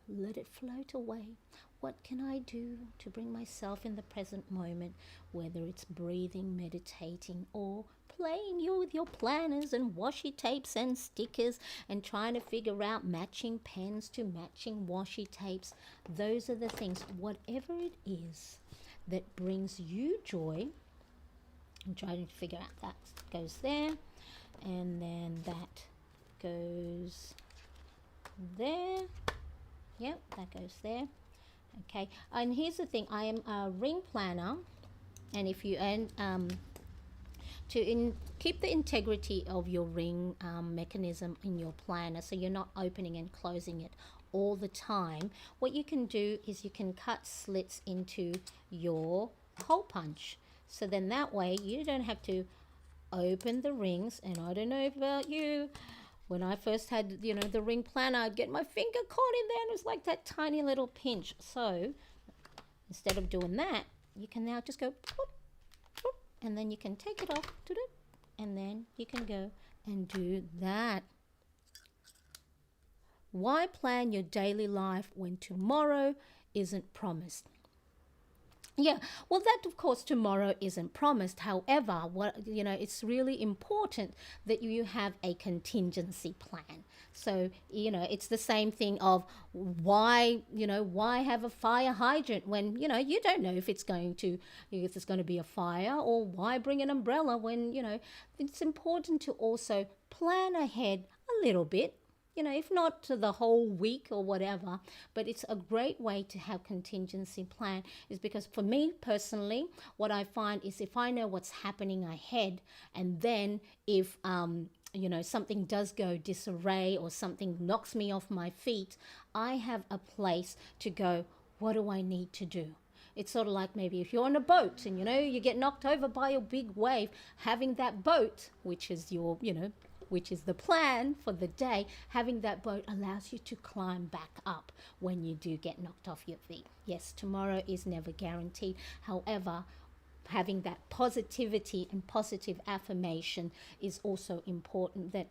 let it float away. What can I do to bring myself in the present moment, whether it's breathing, meditating, or playing with your planners and washi tapes and stickers and trying to figure out matching pens to matching washi tapes. Those are the things, whatever it is that brings you joy. I'm trying to figure out that goes there, and then that goes there. Yep, that goes there. Okay, and here's the thing, I am a ring planner, and if you keep the integrity of your ring mechanism in your planner, so you're not opening and closing it all the time, what you can do is you can cut slits into your hole punch. So then that way you don't have to open the rings. And I don't know about you, when I first had, the ring planner, I'd get my finger caught in there and it was like that tiny little pinch. So instead of doing that, you can now just go, whoop, whoop, and then you can take it off, and then you can go and do that. Why plan your daily life when tomorrow isn't promised? Yeah, well, that of course tomorrow isn't promised. However, it's really important that you have a contingency plan. So, it's the same thing of why have a fire hydrant when, you don't know if it's going to be a fire, or why bring an umbrella when, it's important to also plan ahead a little bit. If not to the whole week or whatever, but it's a great way to have contingency plan, is because for me personally, what I find is if I know what's happening ahead, and then if something does go disarray or something knocks me off my feet, I have a place to go, what do I need to do? It's sort of like maybe if you're on a boat and, you get knocked over by a big wave, having that boat, which is which is the plan for the day, having that boat allows you to climb back up when you do get knocked off your feet. Yes, tomorrow is never guaranteed. However, having that positivity and positive affirmation is also important, that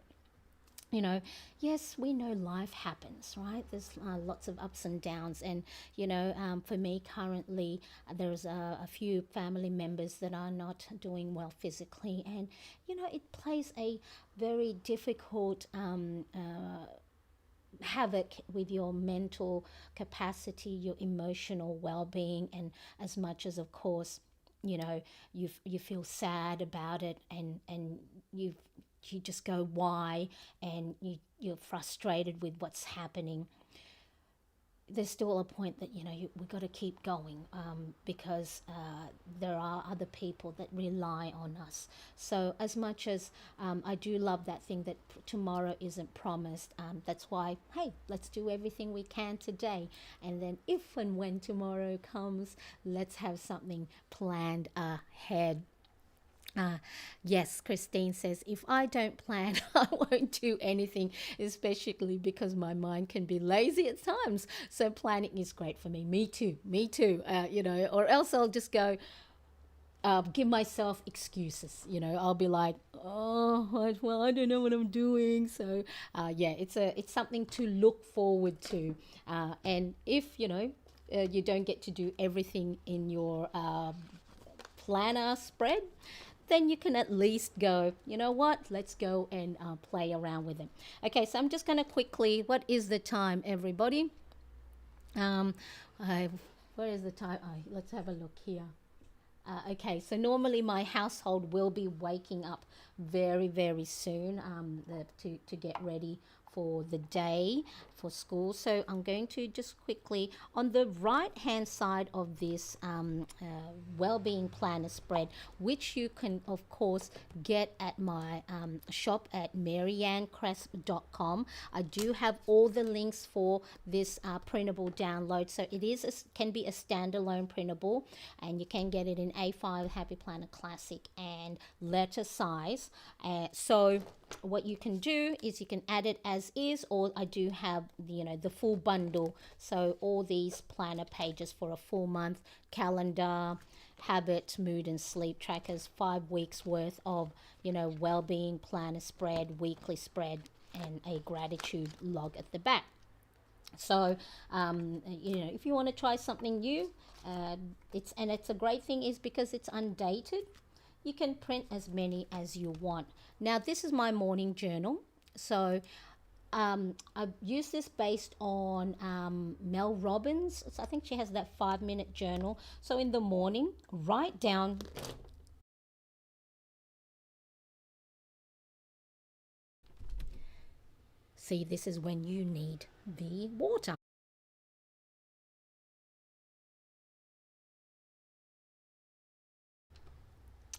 yes, we know life happens, right? There's lots of ups and downs. And, for me currently, there's a few family members that are not doing well physically. And, it plays a very difficult havoc with your mental capacity, your emotional well-being. And as much as, of course, you feel sad about it, and you just go, why, and you're frustrated with what's happening, there's still a point that we've got to keep going, because there are other people that rely on us. So as much as I do love that thing that tomorrow isn't promised, that's why, hey, let's do everything we can today, and then if and when tomorrow comes, let's have something planned ahead. Yes, Christine says, if I don't plan, I won't do anything, especially because my mind can be lazy at times. So planning is great for me. Me too. Or else I'll just go, give myself excuses. I'll be like, oh, well, I don't know what I'm doing. So, it's something to look forward to. And if, you don't get to do everything in your planner spread, then you can at least go, you know what, let's go and play around with it. Okay, so I'm just going to quickly, what is the time, everybody? Um, I, what is the time? Oh, let's have a look here. Okay, so normally my household will be waking up very, very soon to get ready for the day for school. So I'm going to just quickly, on the right hand side of this well-being planner spread, which you can of course get at my shop at maryanncresp.com. I do have all the links for this printable download. So it is can be a standalone printable, and you can get it in A5 Happy Planner Classic and letter size. So what you can do is you can add it as is, or I do have the full bundle, so all these planner pages for a full month, calendar, habit, mood and sleep trackers, 5 weeks worth of well-being planner spread, weekly spread, and a gratitude log at the back. So if you want to try something new, it's a great thing is because it's undated. You can print as many as you want. Now this is my morning journal. So I've used this based on Mel Robbins. I think she has that 5-minute journal. So in the morning, write down. See, this is when you need the water.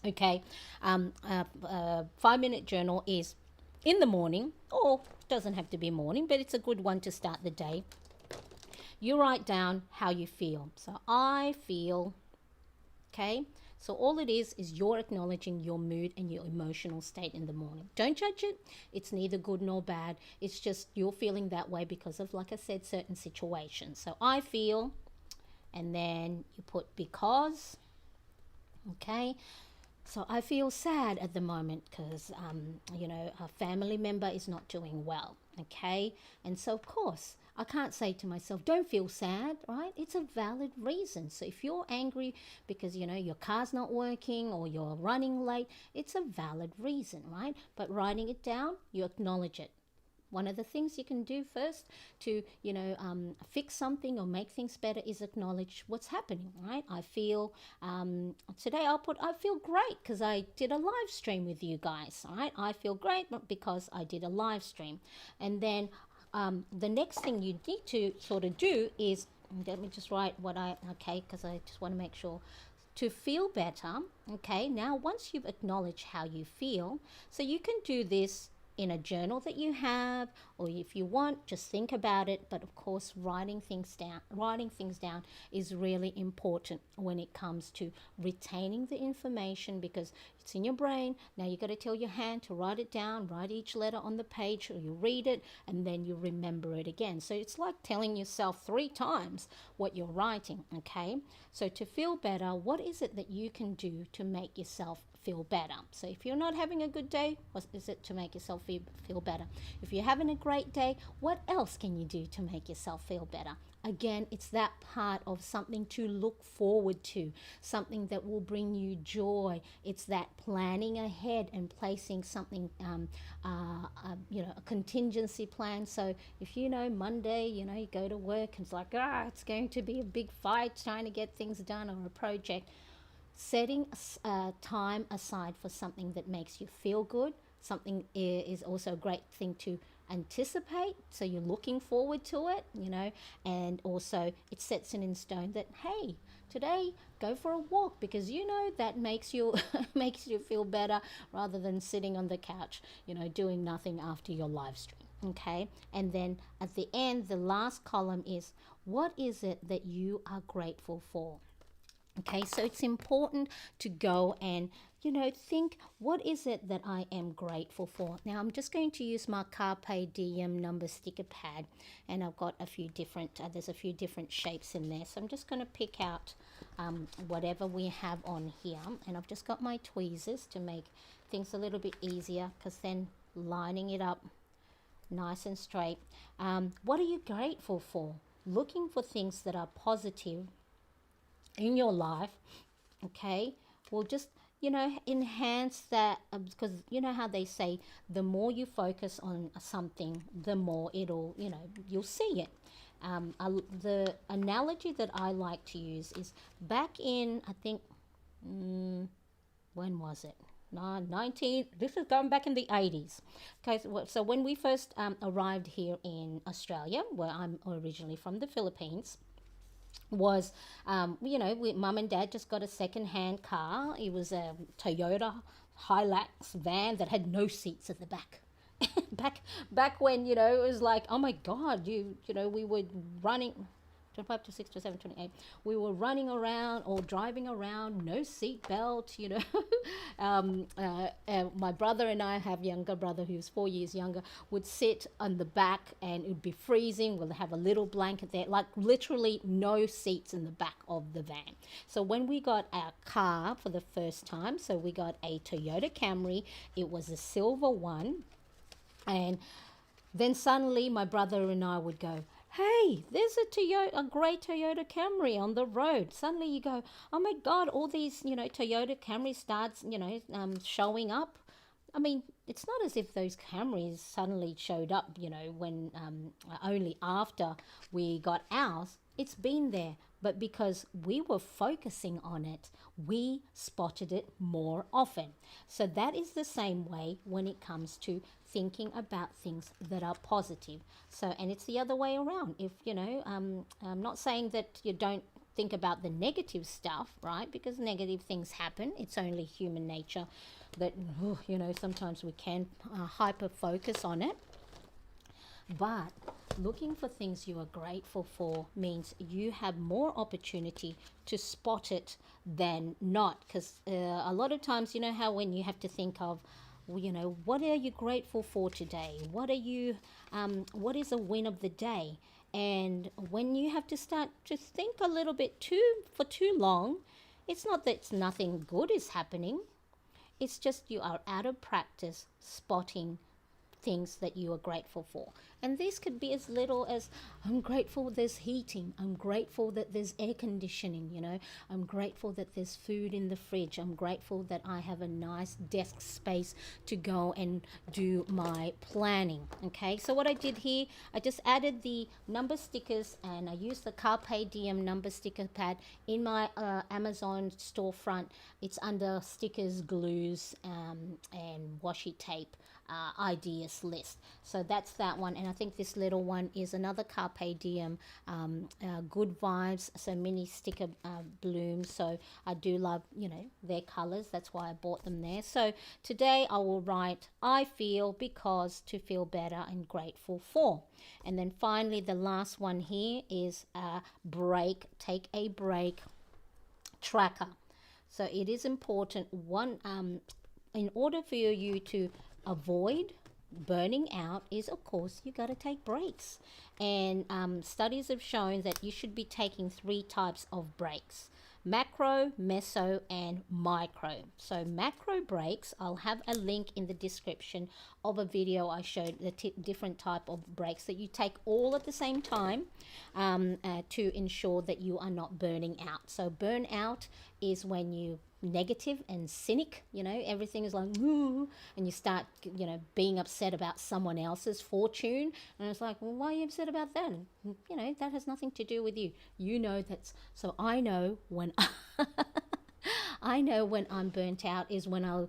Okay, 5-minute journal is in the morning, or doesn't have to be morning, but it's a good one to start the day. You write down how you feel. So I feel, okay? So all it is you're acknowledging your mood and your emotional state in the morning. Don't judge it. It's neither good nor bad. It's just you're feeling that way because of, like I said, certain situations. So I feel, and then you put because, okay? So I feel sad at the moment because, a family member is not doing well, okay? And so, of course, I can't say to myself, don't feel sad, right? It's a valid reason. So if you're angry because, your car's not working or you're running late, it's a valid reason, right? But writing it down, you acknowledge it. One of the things you can do first to, fix something or make things better is acknowledge what's happening, right? I feel, today I feel great because I did a live stream with you guys, all right? I feel great because I did a live stream. And then the next thing you need to sort of do is, let me just write because I just want to make sure. To feel better, okay, now once you've acknowledged how you feel, so you can do this in a journal that you have, or if you want, just think about it. But of course, writing things down is really important when it comes to retaining the information, because it's in your brain. Now you got to tell your hand to write it down, write each letter on the page, or you read it and then you remember it again. So it's like telling yourself 3 times what you're writing, okay? So to feel better, what is it that you can do to make yourself feel better? So if you're not having a good day, what is it to make yourself feel better? If you're having a great day, what else can you do to make yourself feel better? Again, it's that part of something to look forward to, something that will bring you joy. It's that planning ahead and placing something, a contingency plan. So if Monday, you go to work and it's like, it's going to be a big fight trying to get things done or a project. Setting time aside for something that makes you feel good, something is also a great thing to anticipate. So you're looking forward to it, and also it sets it in stone that, hey, today go for a walk because that makes you makes you feel better rather than sitting on the couch, doing nothing after your live stream. Okay, and then at the end, the last column is, what is it that you are grateful for? Okay, so it's important to go and, think, what is it that I am grateful for? Now, I'm just going to use my Carpe Diem number sticker pad, and I've got a few different, there's a few different shapes in there. So I'm just going to pick out whatever we have on here, and I've just got my tweezers to make things a little bit easier, because then lining it up nice and straight. What are you grateful for? Looking for things that are positive in your life, okay, will just enhance that, because you know how they say the more you focus on something, the more it'll, you'll see it. The analogy that I like to use is back in, I think, when was it? 19, this is going back in the 80s. Okay, so when we first arrived here in Australia, where I'm originally from, the Philippines, was mum and dad just got a second-hand car. It was a Toyota Hilux van that had no seats at the back. back when it was like, oh my god, we were running 25 to 6 to 7 28, we were running around or driving around, no seat belt. My brother and I have younger brother who's 4 years younger, would sit on the back and it would be freezing. We'll have a little blanket there, like literally no seats in the back of the van. So when we got our car for the first time, so we got a Toyota Camry. It was a silver one. And then suddenly my brother and I would go, hey, there's a grey Toyota Camry on the road. Suddenly you go, oh my God, all these, Toyota Camry starts, showing up. I mean, it's not as if those Camrys suddenly showed up, when only after we got ours. It's been there, but because we were focusing on it, we spotted it more often. So that is the same way when it comes to thinking about things that are positive. So, and it's the other way around. If, I'm not saying that you don't think about the negative stuff, right? Because negative things happen. It's only human nature that, sometimes we can hyper focus on it. But looking for things you are grateful for means you have more opportunity to spot it than not. Because a lot of times, how when you have to think of, what are you grateful for today? What is a win of the day? And when you have to start to think a little bit for too long, it's not that nothing good is happening. It's just you are out of practice spotting things that you are grateful for. And this could be as little as, I'm grateful there's heating. I'm grateful that there's air conditioning, I'm grateful that there's food in the fridge. I'm grateful that I have a nice desk space to go and do my planning. Okay, so what I did here, I just added the number stickers and I used the Carpe Diem number sticker pad in my Amazon storefront. It's under stickers, glues, and washi tape. Ideas list. So that's that one. And I think this little one is another Carpe Diem, good vibes, so mini sticker blooms. So I do love, their colors. That's why I bought them there. So today I will write, I feel because, to feel better and grateful for. And then finally the last one here is break, take a break tracker. So it is important, in order for you to avoid burning out, is of course you got to take breaks. And studies have shown that you should be taking 3 types of breaks: macro, meso, and micro. So macro breaks, I'll have a link in the description of a video I showed the different type of breaks that you take all at the same time to ensure that you are not burning out. So burnout is when you negative and cynic, everything is like, ooh, and you start, being upset about someone else's fortune. And it's like, well, why are you upset about that? That has nothing to do with you. That's, so I know when I know when I'm burnt out is when I'll,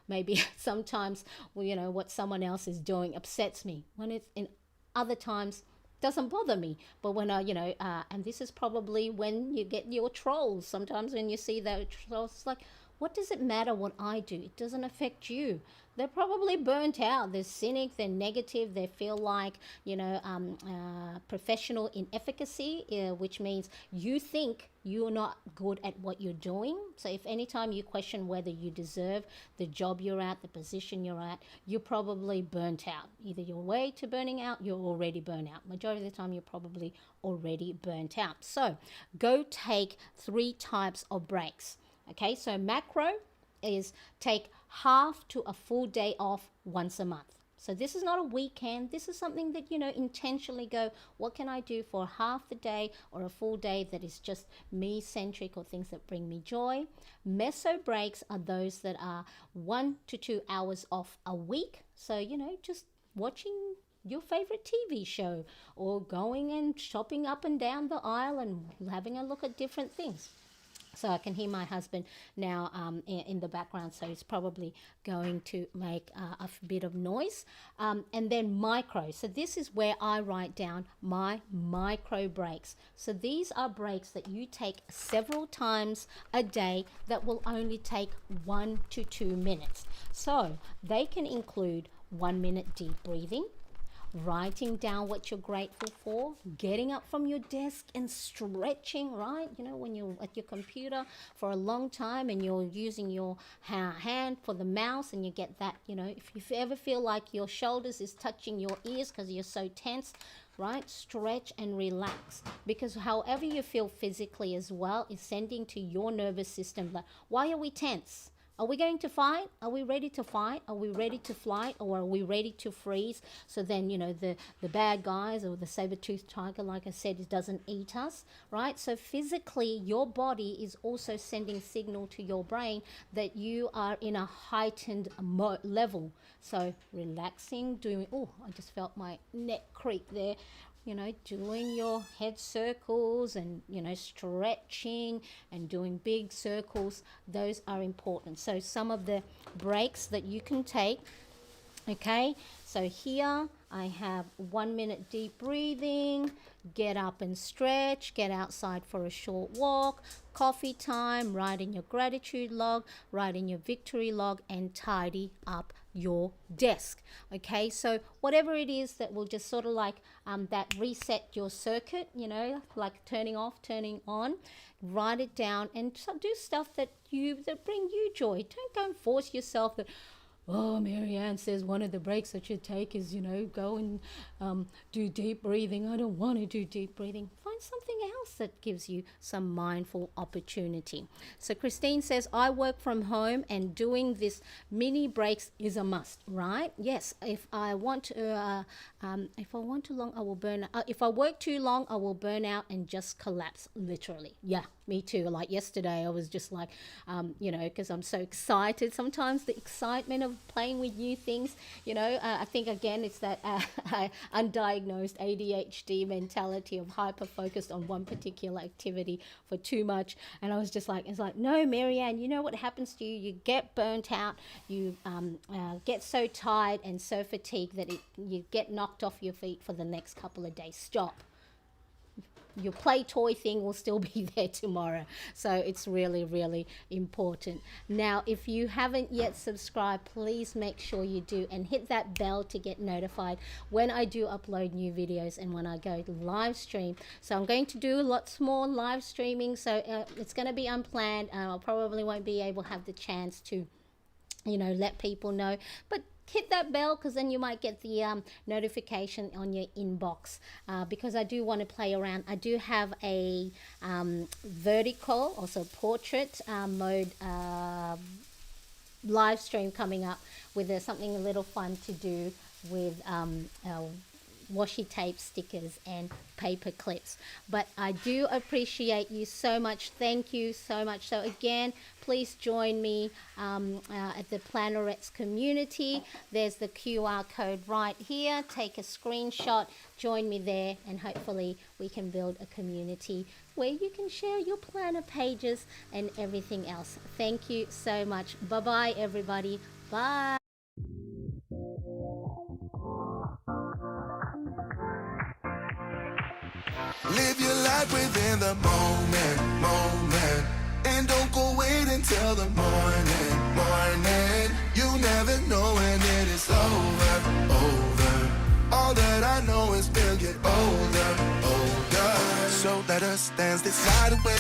maybe sometimes, what someone else is doing upsets me. When it's in other times, doesn't bother me. But when and this is probably when you get your trolls. Sometimes when you see those trolls, it's like, what does it matter what I do? It doesn't affect you. They're probably burnt out. They're cynic. They're negative. They feel like, professional inefficacy, which means you think you're not good at what you're doing. So if anytime you question whether you deserve the job you're at, the position you're at, you're probably burnt out. Either you're way to burning out, you're already burnt out. Majority of the time, you're probably already burnt out. So go take 3 types of breaks. Okay, so macro is take half to a full day off once a month. So this is not a weekend. This is something that, intentionally go, what can I do for half the day or a full day that is just me-centric or things that bring me joy. Meso breaks are those that are 1 to 2 hours off a week. So, just watching your favorite TV show or going and shopping up and down the aisle and having a look at different things. So I can hear my husband now in the background, so he's probably going to make a bit of noise. And then micro. So this is where I write down my micro breaks. So these are breaks that you take several times a day that will only take 1 to 2 minutes. So they can include 1 minute deep breathing, writing down what you're grateful for, getting up from your desk and stretching, right? When you're at your computer for a long time and you're using your hand for the mouse and you get that, if you ever feel like your shoulders is touching your ears because you're so tense, right? Stretch and relax, because however you feel physically as well is sending to your nervous system like, why are we tense? Are we going to fight? Are we ready to fight? Are we ready to flight? Or are we ready to freeze? So then, the bad guys or the saber-toothed tiger, like I said, it doesn't eat us, right? So physically, your body is also sending signal to your brain that you are in a heightened level. So relaxing, I just felt my neck creak there. Doing your head circles and, stretching and doing big circles, those are important. So some of the breaks that you can take, okay? So here I have 1 minute deep breathing, get up and stretch, get outside for a short walk, coffee time, write in your gratitude log, write in your victory log, and tidy up your desk. Okay, so whatever it is that will just sort of like that reset your circuit, like turning off, turning on, write it down and do stuff that bring you joy. Don't go and force yourself that, oh, Marianne says one of the breaks that you take is, go and do deep breathing. I don't want to do deep breathing. Find something else that gives you some mindful opportunity. So Christine says, I work from home and doing this mini breaks is a must, right? Yes, if I want to long, I will burn out. If I work too long, I will burn out and just collapse, literally. Yeah, me too. Like yesterday, I was just like, because I'm so excited. Sometimes the excitement of playing with new things, I think again it's that undiagnosed ADHD mentality of hyper focused on one particular activity for too much. And I was just like, it's like, no, Marianne, you know what happens to you? You get burnt out, you get so tired and so fatigued that you get knocked off your feet for the next couple of days. Stop. Your play toy thing will still be there tomorrow. So it's really, really important. Now, if you haven't yet subscribed, please make sure you do and hit that bell to get notified when I do upload new videos and when I go to live stream. So I'm going to do lots more live streaming. So it's going to be unplanned. I probably won't be able to have the chance to, let people know. But hit that bell, because then you might get the notification on your inbox, because I do want to play around. I do have a vertical, also portrait mode live stream coming up with something a little fun to do with washi tape, stickers and paper clips. But I do appreciate you so much. Thank you so much. So again, please join me at the Plannerettes community. There's the QR code right here. Take a screenshot, join me there, and hopefully we can build a community where you can share your planner pages and everything else. Thank you so much. Bye-bye, everybody. Bye. Live your life within the moment. And don't go wait until the morning. You never know when it is over. All that I know is we'll get older. So let us dance this night away.